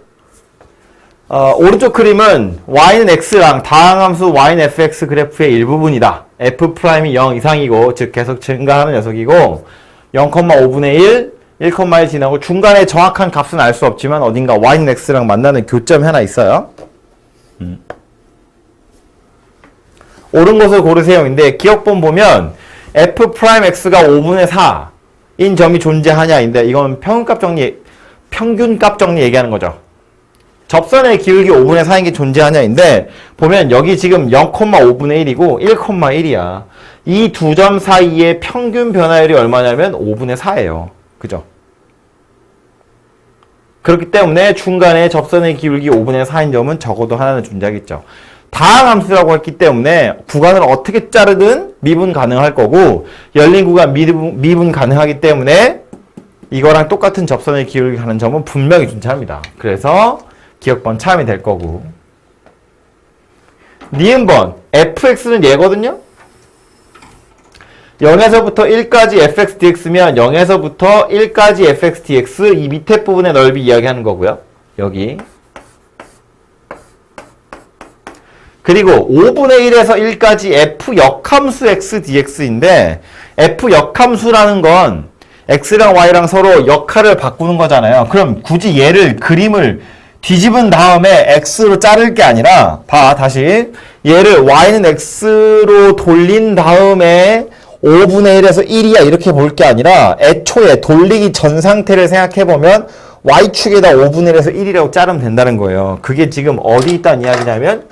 오른쪽 그림은 y는 x랑 다항함수 y는 fx 그래프의 일부분이다. f'이 0 이상이고 즉 계속 증가하는 녀석이고 0,5분의 1, 1,1 지나고 중간에 정확한 값은 알 수 없지만 어딘가 y는 x랑 만나는 교점이 하나 있어요. 옳은 것을 고르세요인데 기억본 보면 f'x가 5분의 4인 점이 존재하냐인데 이건 평균값 정리 얘기하는 거죠. 접선의 기울기 5분의 4인 게 존재하냐인데 보면 여기 지금 0,5분의 1이고 1,1이야. 이 두 점 사이의 평균 변화율이 얼마냐면 5분의 4예요. 그죠? 그렇기 때문에 중간에 접선의 기울기 5분의 4인 점은 적어도 하나는 존재하겠죠. 다항함수라고 했기 때문에 구간을 어떻게 자르든 미분 가능할 거고 열린 구간 미분 가능하기 때문에 이거랑 똑같은 접선의 기울기 가는 점은 분명히 존재합니다. 그래서 기억번 참이 될 거고. 니은번 fx는 얘거든요. 0에서부터 1까지 fx dx면 0에서부터 1까지 fx dx 이 밑에 부분의 넓이 이야기하는 거고요. 여기. 그리고 5분의 1에서 1까지 f 역함수 x dx인데 f 역함수라는 건 x랑 y랑 서로 역할을 바꾸는 거잖아요. 그럼 굳이 얘를 그림을 뒤집은 다음에 x로 자를 게 아니라 다시 얘를 y는 x로 돌린 다음에 5분의 1에서 1이야 이렇게 볼 게 아니라 애초에 돌리기 전 상태를 생각해보면 y축에다 5분의 1에서 1이라고 자르면 된다는 거예요. 그게 지금 어디 있다는 이야기냐면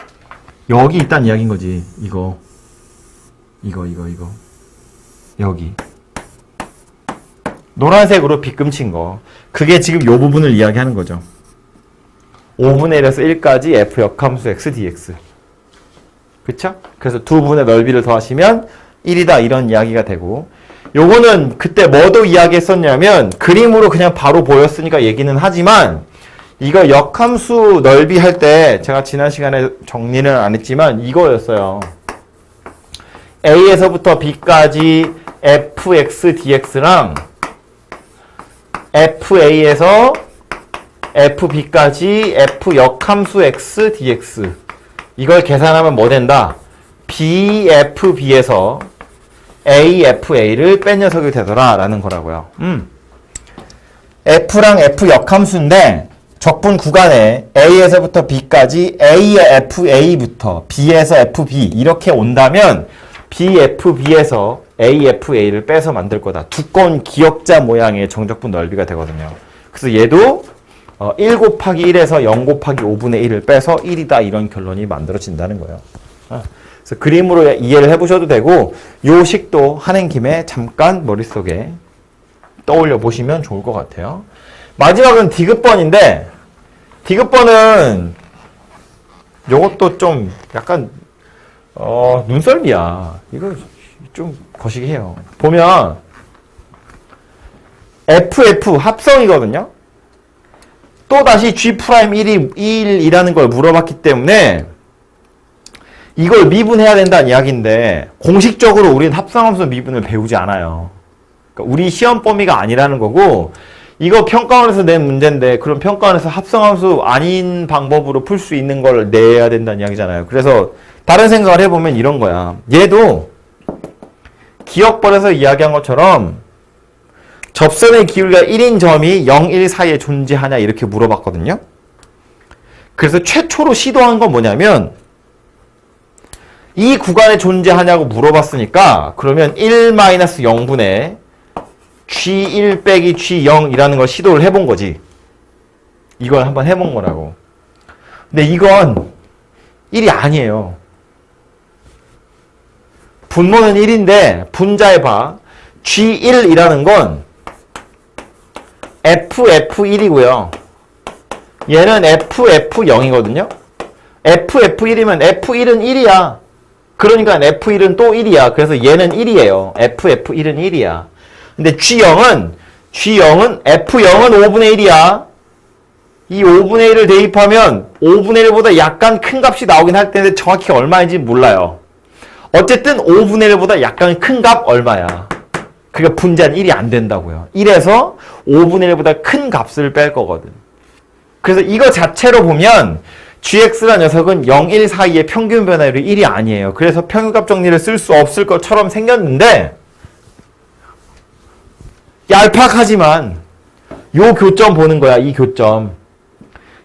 여기 있다는 이야기인 거지. 이거 여기 노란색으로 빗금친 거. 그게 지금 요 부분을 이야기하는 거죠. 5분의 1에서 1까지 f 역함수 x dx. 그쵸? 그래서 두 분의 넓이를 더하시면 1이다 이런 이야기가 되고 요거는 그때 뭐도 이야기했었냐면 그림으로 그냥 바로 보였으니까 얘기는 하지만 이거 역함수 넓이 할 때 제가 지난 시간에 정리는 안 했지만 이거였어요. A에서부터 B까지 fx dx랑 FA에서 FB까지 F 역함수 X dx 이걸 계산하면 뭐 된다? BFB에서 AFA를 뺀 녀석이 되더라 라는 거라고요. F랑 F 역함수인데 적분 구간에 A에서부터 B까지 A의 FA부터 B에서 FB 이렇게 온다면 BFB에서 AFA를 빼서 만들 거다. 두꺼운 기역자 모양의 정적분 넓이가 되거든요. 그래서 얘도 1 곱하기 1에서 0 곱하기 5분의 1을 빼서 1이다 이런 결론이 만들어진다는 거예요. 그래서 그림으로 이해를 해보셔도 되고 요 식도 하는 김에 잠깐 머릿속에 떠올려 보시면 좋을 것 같아요. 마지막은 디귿번인데 디귿번은 요것도 좀 약간 눈썰미야. 이거 좀 거시기 해요. 보면 FF 합성이거든요. 또다시 G'1이라는 걸 물어봤기 때문에 이걸 미분해야 된다는 이야기인데 공식적으로 우리는 합성함수 미분을 배우지 않아요. 그러니까 우리 시험 범위가 아니라는 거고 이거 평가원에서 낸 문제인데 그럼 평가원에서 합성함수 아닌 방법으로 풀 수 있는 걸 내야 된다는 이야기잖아요. 그래서 다른 생각을 해보면 이런 거야. 얘도 기억번에서 이야기한 것처럼 접선의 기울기가 1인 점이 0, 1 사이에 존재하냐 이렇게 물어봤거든요. 그래서 최초로 시도한 건 뭐냐면 이 구간에 존재하냐고 물어봤으니까 그러면 1-0분의 G1 빼기 G0이라는 걸 시도를 해본 거지. 이걸 한번 해본 거라고. 근데 이건 1이 아니에요. 분모는 1인데 분자에 봐. G1이라는 건 FF1이고요. 얘는 FF0이거든요. FF1이면 F1은 1이야. 그러니까 F1은 또 1이야. 그래서 얘는 1이에요. FF1은 1이야. 근데 G0은 F0은 5분의 1이야. 이 5분의 1을 대입하면 5분의 1보다 약간 큰 값이 나오긴 할 텐데 정확히 얼마인지 몰라요. 어쨌든 5분의 1보다 약간 큰 값 얼마야. 그러니까 분자는 1이 안 된다고요. 1에서 5분의 1보다 큰 값을 뺄 거거든. 그래서 이거 자체로 보면 gx라는 녀석은 0, 1 사이의 평균 변화율이 1이 아니에요. 그래서 평균값 정리를 쓸 수 없을 것처럼 생겼는데 얄팍하지만 요 교점 보는 거야. 이 교점.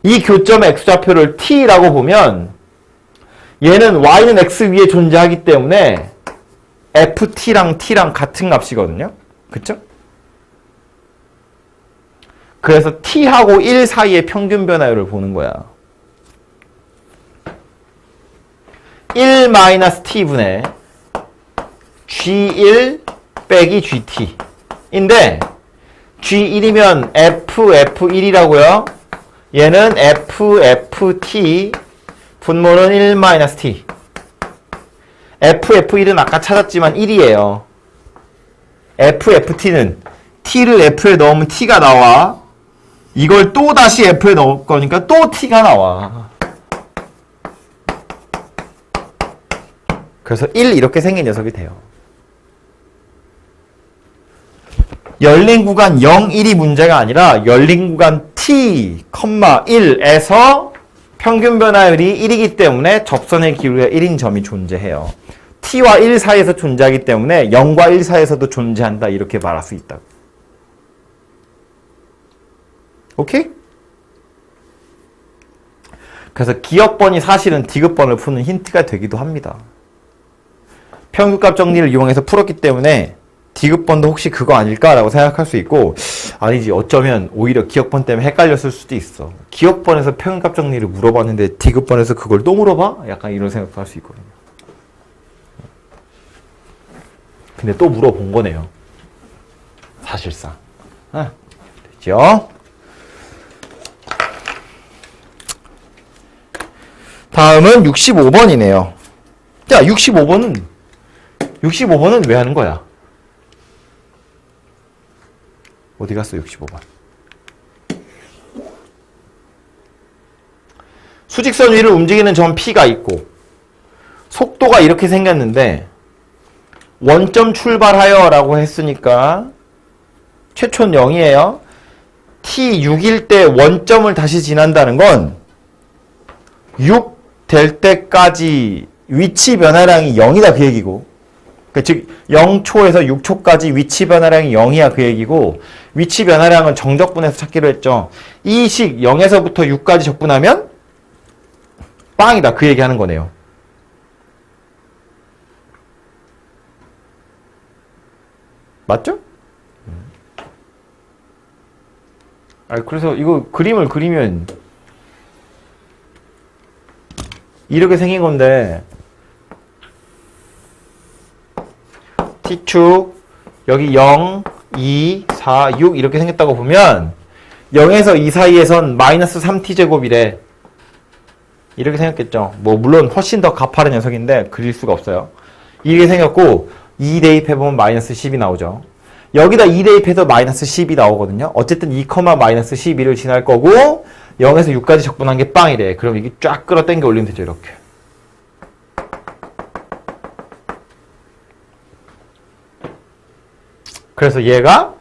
이 교점의 x좌표를 t라고 보면 얘는 y는 x 위에 존재하기 때문에 ft랑 t랑 같은 값이거든요. 그쵸? 그래서 t하고 1 사이의 평균 변화율을 보는 거야. 1-t분의 g1 빼기 gt 인데 g1이면 ff1이라고요. 얘는 fft 분모는 1-t. ff1은 아까 찾았지만 1이에요. fft는 t를 f에 넣으면 t가 나와. 이걸 또 다시 f에 넣을 거니까 또 t가 나와. 그래서 1 이렇게 생긴 녀석이 돼요. 열린 구간 0, 1이 문제가 아니라 열린 구간 t, 1에서 평균 변화율이 1이기 때문에 접선의 기울기가 1인 점이 존재해요. t와 1 사이에서 존재하기 때문에 0과 1 사이에서도 존재한다. 이렇게 말할 수 있다. 오케이? 그래서 기억번이 사실은 디귿번을 푸는 힌트가 되기도 합니다. 평균값 정리를 이용해서 풀었기 때문에 디귿번도 혹시 그거 아닐까라고 생각할 수 있고 아니지 어쩌면 오히려 기억번 때문에 헷갈렸을 수도 있어. 기억번에서 평균값 정리를 물어봤는데 디귿번에서 그걸 또 물어봐? 약간 이런 생각도 할 수 있거든요. 근데 또 물어본 거네요. 사실상. 됐죠? 다음은 65번이네요. 자, 65번은 왜 하는 거야? 어디 갔어, 65번? 수직선 위를 움직이는 점 P가 있고, 속도가 이렇게 생겼는데, 원점 출발하여 라고 했으니까, 최초는 0이에요. T 6일 때 원점을 다시 지난다는 건, 6 될 때까지 위치 변화량이 0이다 그 얘기고, 즉 0초에서 6초까지 위치 변화량이 0이야 그 얘기고, 위치 변화량은 정적분해서 찾기로 했죠. 이 식 0에서부터 6까지 적분하면 빵이다 그 얘기 하는 거네요. 맞죠? 그래서 이거 그림을 그리면 이렇게 생긴 건데, T축 여기 0, 2, 4, 6 이렇게 생겼다고 보면 0에서 2 사이에선 마이너스 3t제곱이래. 이렇게 생겼겠죠. 뭐 물론 훨씬 더 가파른 녀석인데 그릴 수가 없어요. 이렇게 생겼고 2 대입해보면 마이너스 10이 나오죠. 여기다 2 대입해서 마이너스 10이 나오거든요. 어쨌든 2, 마이너스 12를 지날 거고 0에서 6까지 적분한 게 빵이래. 그럼 이게 쫙 끌어당겨 올리면 되죠. 이렇게. 그래서 얘가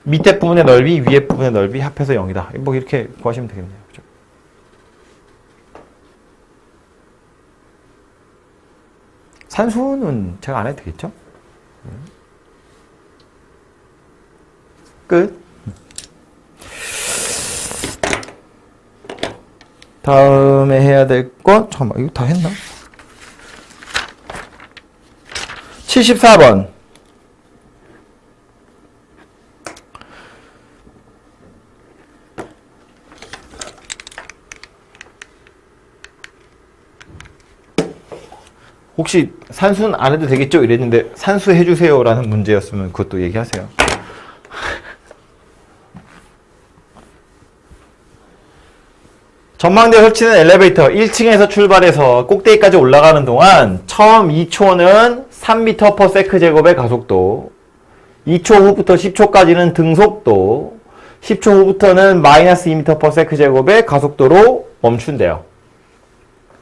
밑에 부분의 넓이, 위에 부분의 넓이 합해서 0이다. 뭐 이렇게 구하시면 되겠네요. 그죠? 산수는 제가 안 해도 되겠죠? 끝. 다음에 해야 될 건, 잠깐만, 이거 다 했나? 74번. 혹시 산수는 안 해도 되겠죠? 이랬는데 산수 해주세요 라는 문제였으면 그것도 얘기하세요. 전망대 설치는 엘리베이터 1층에서 출발해서 꼭대기까지 올라가는 동안 처음 2초는 3m/s 제곱의 가속도, 2초 후부터 10초까지는 등속도, 10초 후부터는 마이너스 2m/s 제곱의 가속도로 멈춘대요.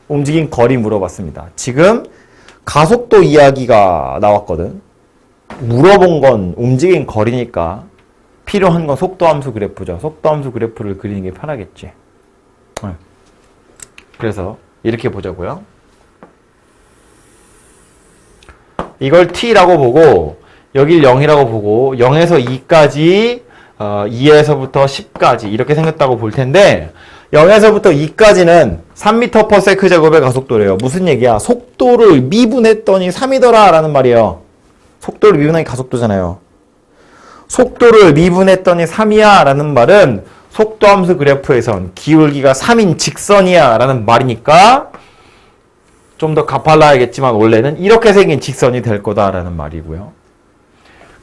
움직인 거리 물어봤습니다. 지금 가속도 이야기가 나왔거든. 물어본 건 움직인 거리니까 필요한 건 속도함수 그래프죠. 속도함수 그래프를 그리는 게 편하겠지. 그래서 이렇게 보자고요. 이걸 t라고 보고 여길 0이라고 보고 0에서 2까지 2에서부터 10까지 이렇게 생겼다고 볼 텐데 0에서부터 2까지는 3m/s 제곱의 가속도래요. 무슨 얘기야? 속도를 미분했더니 3이더라 라는 말이에요. 속도를 미분하니 가속도잖아요. 속도를 미분했더니 3이야 라는 말은 속도함수 그래프에선 기울기가 3인 직선이야 라는 말이니까 좀 더 가팔라야겠지만 원래는 이렇게 생긴 직선이 될 거다라는 말이고요.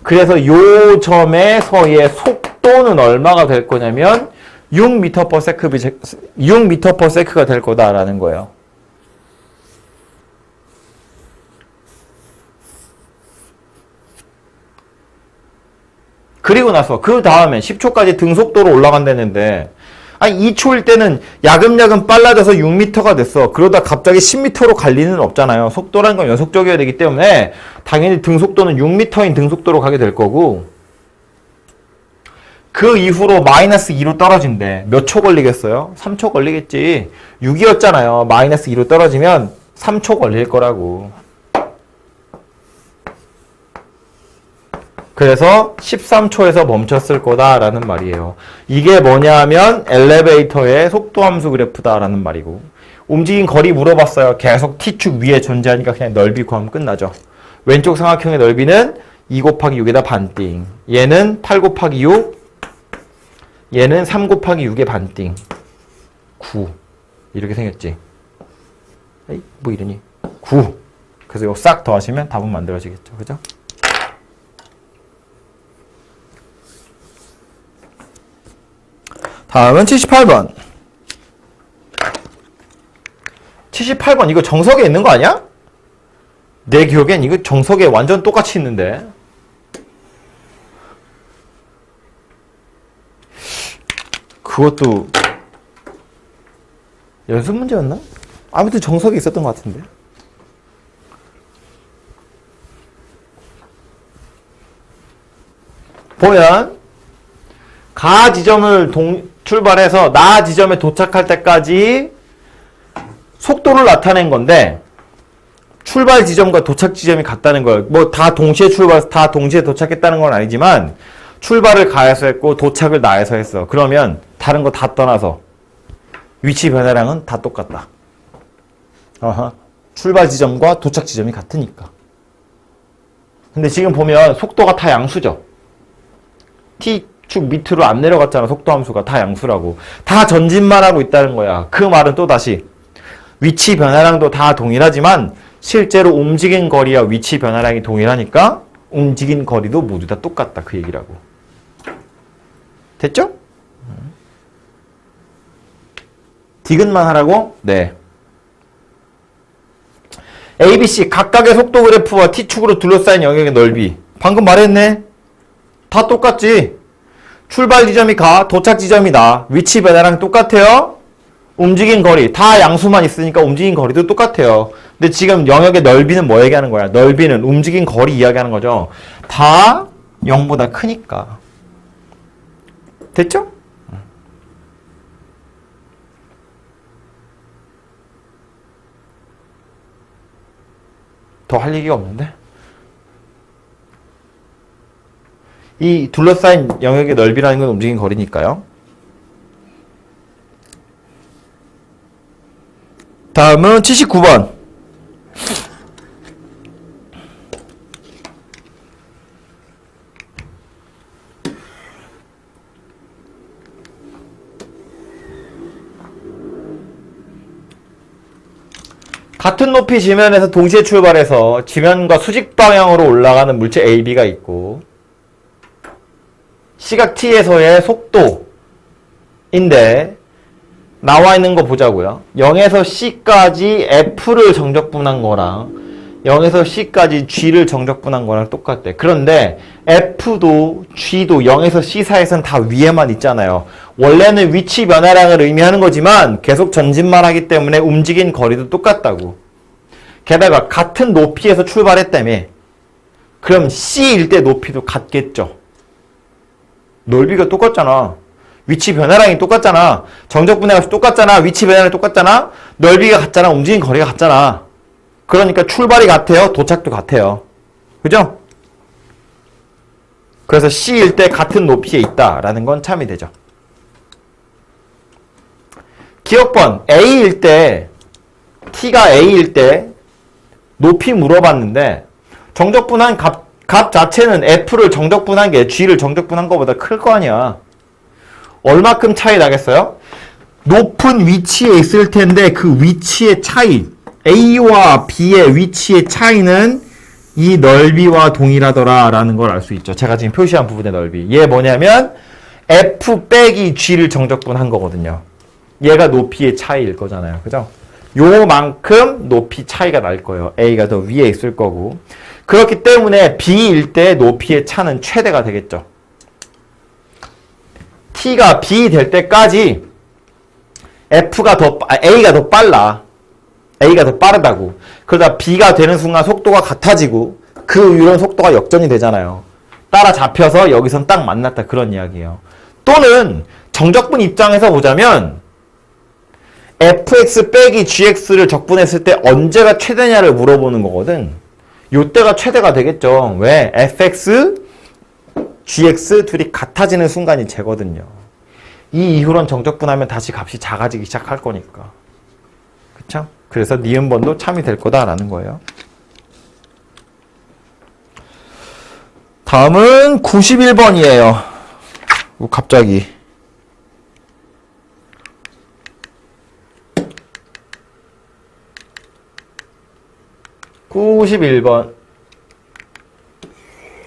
그래서 요 점에서의 속도는 얼마가 될 거냐면 6m/s가 될 거다라는 거예요. 그리고 나서 그 다음에 10초까지 등속도로 올라간다는데 아니 2초일 때는 야금야금 빨라져서 6m가 됐어. 그러다 갑자기 10m로 갈 리는 없잖아요. 속도라는 건 연속적이어야 되기 때문에 당연히 등속도는 6m인 등속도로 가게 될 거고 그 이후로 마이너스 2로 떨어진대. 몇 초 걸리겠어요? 3초 걸리겠지. 6이었잖아요. 마이너스 2로 떨어지면 3초 걸릴 거라고. 그래서 13초에서 멈췄을 거다라는 말이에요. 이게 뭐냐면 엘리베이터의 속도함수 그래프다라는 말이고 움직인 거리 물어봤어요. 계속 t축 위에 존재하니까 그냥 넓이 구하면 끝나죠. 왼쪽 삼각형의 넓이는 2 곱하기 6에다 반띵. 얘는 8 곱하기 6. 얘는 3 곱하기 6의 반띵. 9. 이렇게 생겼지. 에이, 뭐 이러니? 9. 그래서 이거 싹 더하시면 답은 만들어지겠죠. 그죠? 다음은 78번. 78번 이거 정석에 있는 거 아니야? 내 기억엔 이거 정석에 완전 똑같이 있는데. 그것도 연습 문제였나? 아무튼 정석에 있었던 것 같은데. 보면 가 지점을 출발해서 나 지점에 도착할 때까지 속도를 나타낸 건데 출발 지점과 도착 지점이 같다는 거예요. 뭐 다 동시에 출발해서 다 동시에 도착했다는 건 아니지만 출발을 가에서 했고 도착을 나에서 했어. 그러면 다른 거 다 떠나서 위치 변화량은 다 똑같다. 출발 지점과 도착 지점이 같으니까. 근데 지금 보면 속도가 다 양수죠. t축 밑으로 안 내려갔잖아. 속도함수가 다 양수라고. 다 전진만 하고 있다는 거야. 그 말은 또다시 위치 변화량도 다 동일하지만 실제로 움직인 거리와 위치 변화량이 동일하니까 움직인 거리도 모두 다 똑같다. 그 얘기라고. 됐죠? 디귿만 하라고? 네. A, B, C 각각의 속도 그래프와 t축으로 둘러싸인 영역의 넓이. 방금 말했네. 다 똑같지. 출발 지점이 가, 도착 지점이 나. 위치 변화랑 똑같아요. 움직인 거리 다 양수만 있으니까 움직인 거리도 똑같아요. 근데 지금 영역의 넓이는 뭐 얘기하는 거야? 넓이는 움직인 거리 이야기하는 거죠. 다 0보다 크니까. 됐죠? 더 할 얘기가 없는데? 이 둘러싸인 영역의 넓이라는 건 움직인 거리니까요. 다음은 79번. 같은 높이 지면에서 동시에 출발해서 지면과 수직 방향으로 올라가는 물체 A, B가 있고 시각 t에서의 속도인데 나와 있는 거 보자고요. 0에서 C까지 F를 정적분한 거랑 0에서 C까지 G를 정적분한 거랑 똑같대. 그런데 F도 G도 0에서 C 사이에서는 다 위에만 있잖아요. 원래는 위치 변화량을 의미하는 거지만 계속 전진만 하기 때문에 움직인 거리도 똑같다고. 게다가 같은 높이에서 출발했다며. 그럼 C일 때 높이도 같겠죠. 넓이가 똑같잖아. 위치 변화량이 똑같잖아. 정적분해가 똑같잖아. 위치 변화량이 똑같잖아. 넓이가 같잖아. 움직인 거리가 같잖아. 그러니까 출발이 같아요. 도착도 같아요. 그죠? 그래서 C일 때 같은 높이에 있다라는 건 참이 되죠. 기억번 A일 때 T가 A일 때 높이 물어봤는데 정적분한 값 자체는 F를 정적분한 게 G를 정적분한 것보다 클 거 아니야. 얼마큼 차이 나겠어요? 높은 위치에 있을 텐데 그 위치의 차이, A와 B의 위치의 차이는 이 넓이와 동일하더라 라는 걸 알 수 있죠. 제가 지금 표시한 부분의 넓이. 얘 뭐냐면 F 빼기 G를 정적분한 거거든요. 얘가 높이의 차이일 거잖아요. 그죠? 요만큼 높이 차이가 날 거예요. A가 더 위에 있을 거고. 그렇기 때문에 B일 때 높이의 차는 최대가 되겠죠. T가 B 될 때까지 A가 더 빨라. A가 더 빠르다고. 그러다 B가 되는 순간 속도가 같아지고 그 이런 속도가 역전이 되잖아요. 따라잡혀서 여기선 딱 만났다. 그런 이야기예요. 또는 정적분 입장에서 보자면 fx 빼기 gx를 적분했을 때 언제가 최대냐를 물어보는 거거든. 요때가 최대가 되겠죠. 왜? fx, gx 둘이 같아지는 순간이 쟤거든요. 이 이후로는 정적분하면 다시 값이 작아지기 시작할 거니까. 그쵸? 그래서 니은번도 참이 될 거다라는 거예요. 다음은 91번이에요. 갑자기. 91번.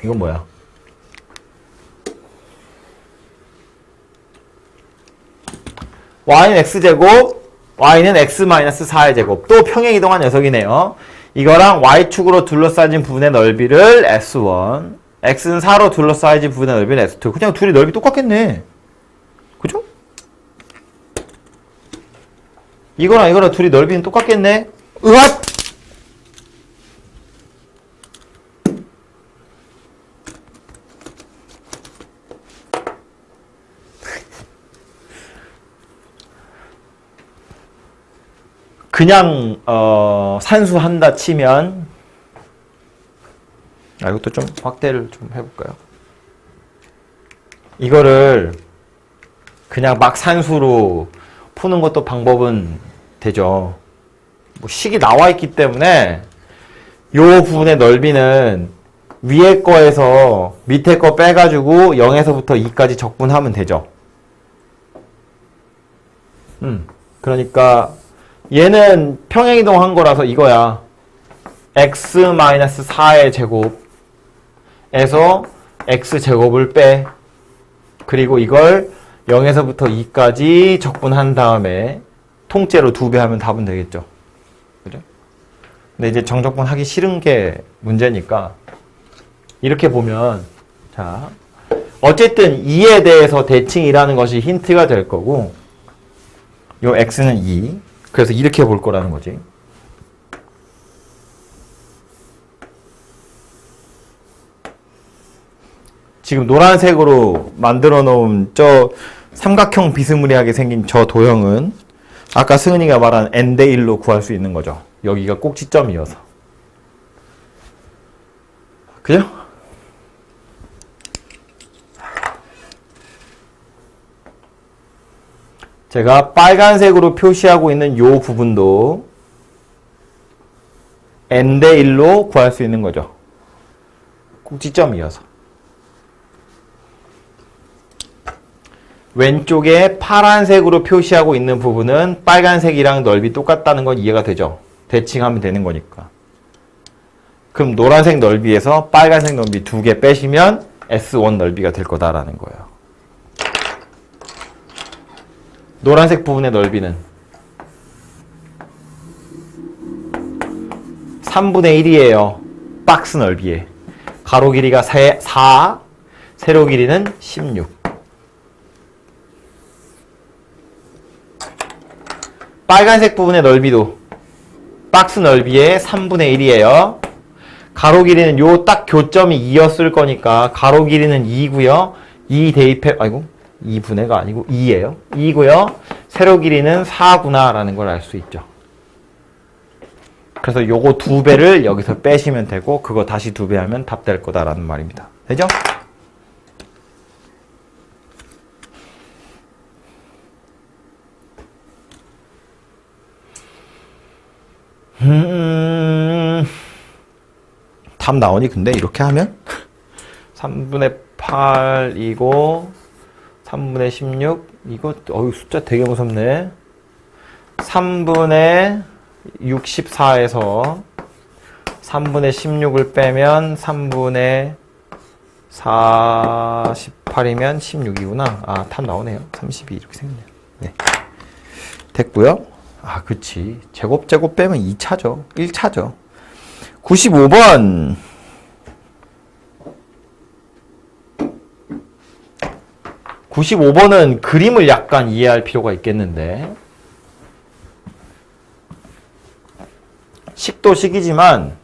이건 뭐야? y는 x제곱, y는 x-4의 제곱. 또 평행이동한 녀석이네요. 이거랑 y축으로 둘러싸여진 부분의 넓이를 s1, x는 4로 둘러싸여진 부분의 넓이는 s2. 그냥 둘이 넓이 똑같겠네. 그죠? 이거랑 둘이 넓이는 똑같겠네. 으앗! 그냥 산수한다 치면 이것도 좀 확대를 좀 해볼까요? 이거를 그냥 막 산수로 푸는 것도 방법은 되죠. 뭐 식이 나와 있기 때문에 요 부분의 넓이는 위에 거에서 밑에 거 빼가지고 0에서부터 2까지 적분하면 되죠. 그러니까 얘는 평행이동한 거라서 이거야. x-4의 제곱에서 x제곱을 빼. 그리고 이걸 0에서부터 2까지 적분한 다음에 통째로 2배 하면 답은 되겠죠. 그죠? 근데 이제 정적분 하기 싫은 게 문제니까 이렇게 보면 자 어쨌든 2에 대해서 대칭이라는 것이 힌트가 될 거고 요 x는 2. 그래서 이렇게 볼 거라는 거지. 지금 노란색으로 만들어 놓은 저 삼각형 비스무리하게 생긴 저 도형은 아까 승은이가 말한 n대 1로 구할 수 있는 거죠. 여기가 꼭지점이어서. 그죠? 제가 빨간색으로 표시하고 있는 요 부분도 n대 1로 구할 수 있는 거죠. 꼭지점이어서. 왼쪽에 파란색으로 표시하고 있는 부분은 빨간색이랑 넓이 똑같다는 건 이해가 되죠? 대칭하면 되는 거니까. 그럼 노란색 넓이에서 빨간색 넓이 2개 빼시면 S1 넓이가 될 거다라는 거예요. 노란색 부분의 넓이는 3분의 1이에요. 박스 넓이에. 가로 길이가 4, 세로 길이는 16. 빨간색 부분의 넓이도 박스 넓이의 3분의 1이에요. 가로 길이는 요 딱 교점이 2였을 거니까 가로 길이는 2고요. 2 대입해, 2분의가 아니고 2예요. 2고요. 세로 길이는 4구나 라는 걸 알 수 있죠. 그래서 요거 2배를 여기서 빼시면 되고 그거 다시 2배 하면 답 될 거다라는 말입니다. 되죠? 답 나오니 근데 이렇게 하면 3분의 8이고 3분의 16 이거 숫자 되게 무섭네. 3분의 64에서 3분의 16을 빼면 3분의 48이면 16이구나. 아, 답 나오네요. 32 이렇게 생겼네요. 네. 됐고요. 아, 그치. 제곱 빼면 2차죠. 1차죠. 95번. 95번은 그림을 약간 이해할 필요가 있겠는데. 식도 식이지만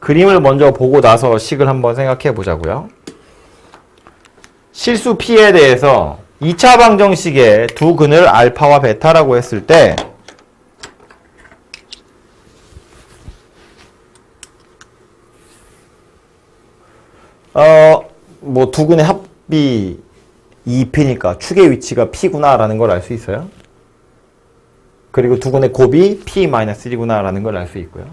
그림을 먼저 보고 나서 식을 한번 생각해 보자고요. 실수 P에 대해서 2차 방정식의 두 근을 알파와 베타라고 했을 때 뭐 두 근의 합이 2P니까 축의 위치가 P구나 라는 걸 알 수 있어요. 그리고 두 근의 곱이 P-1이구나 라는 걸 알 수 있고요.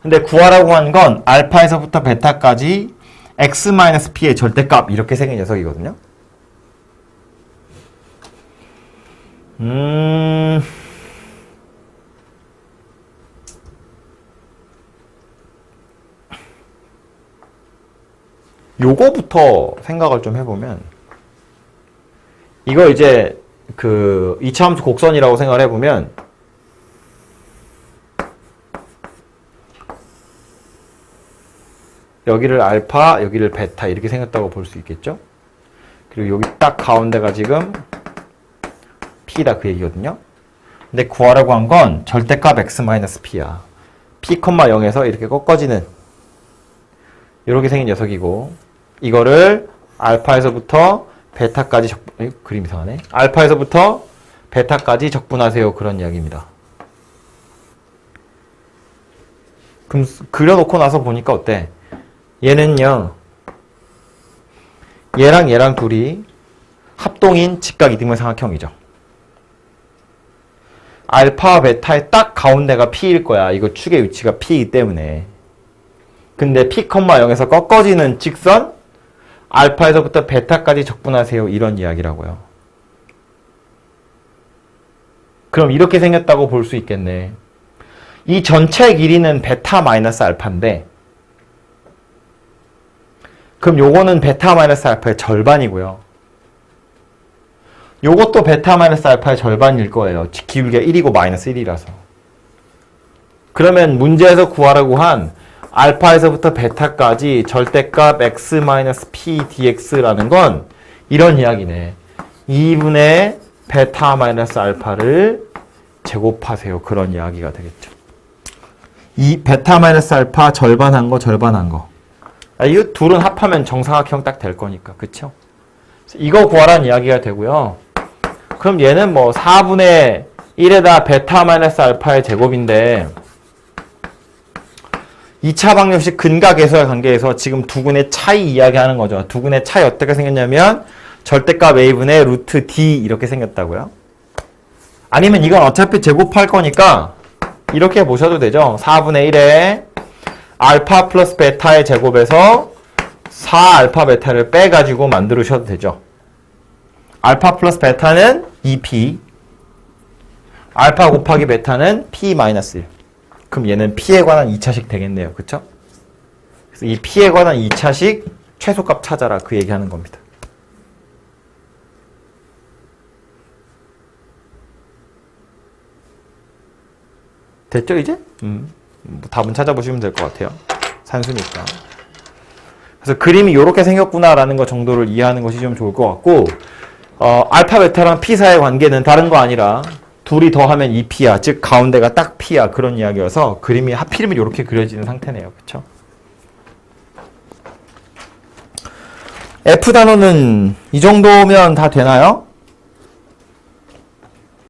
근데 구하라고 한 건 알파에서부터 베타까지 X-P의 절대값 이렇게 생긴 녀석이거든요. 요거부터 생각을 좀 해보면 이거 이제 그 이차함수 곡선이라고 생각을 해보면 여기를 알파, 여기를 베타 이렇게 생겼다고 볼 수 있겠죠? 그리고 여기 딱 가운데가 지금 P다 그 얘기거든요. 근데 구하라고 한 건 절대값 X-P야. P, 0에서 이렇게 꺾어지는 이렇게 생긴 녀석이고 이거를 알파에서부터 베타까지 그림 이상하네. 알파에서부터 베타까지 적분하세요. 그런 이야기입니다. 그럼 그려놓고 나서 보니까 어때? 얘는요. 얘랑 둘이 합동인 직각 이등변 삼각형이죠. 알파와 베타의 딱 가운데가 P일 거야. 이거 축의 위치가 P이기 때문에. 근데 P, 0에서 꺾어지는 직선 알파에서부터 베타까지 적분하세요. 이런 이야기라고요. 그럼 이렇게 생겼다고 볼 수 있겠네. 이 전체 길이는 베타 마이너스 알파인데 그럼 요거는 베타 마이너스 알파의 절반이고요. 요것도 베타 마이너스 알파의 절반일 거예요. 기울기가 1이고 마이너스 1이라서. 그러면 문제에서 구하라고 한 알파에서부터 베타까지 절대값 x-p dx라는 건 이런 이야기네. 2분의 베타 마이너스 알파를 제곱하세요. 그런 이야기가 되겠죠. 이 베타 마이너스 알파 절반한 거. 이 둘은 합하면 정사각형 딱 될 거니까. 그쵸? 이거 구하라는 이야기가 되고요. 그럼 얘는 뭐 4분의 1에다 베타 마이너스 알파의 제곱인데 2차 방정식 근과 계수의 관계에서 지금 두 근의 차이 이야기하는 거죠. 두 근의 차이 어떻게 생겼냐면 절대값 a분의 루트 d 이렇게 생겼다고요. 아니면 이건 어차피 제곱할 거니까 이렇게 보셔도 되죠. 4분의 1에 알파 플러스 베타의 제곱에서 4알파 베타를 빼가지고 만들으셔도 되죠. 알파 플러스 베타는 2p, 알파 곱하기 베타는 p-1. 그럼 얘는 p에 관한 2차식 되겠네요. 그쵸? 그래서 이 p에 관한 2차식 최소값 찾아라. 그 얘기하는 겁니다. 됐죠, 이제? 뭐 답은 찾아보시면 될 것 같아요. 산수니까. 그래서 그림이 이렇게 생겼구나라는 거 정도를 이해하는 것이 좀 좋을 것 같고, 알파, 베타랑 p 사이의 관계는 다른 거 아니라 둘이 더하면 2p야. 즉, 가운데가 딱 p야. 그런 이야기여서 그림이 하필이면 이렇게 그려지는 상태네요. 그쵸? F 단원은 이 정도면 다 되나요?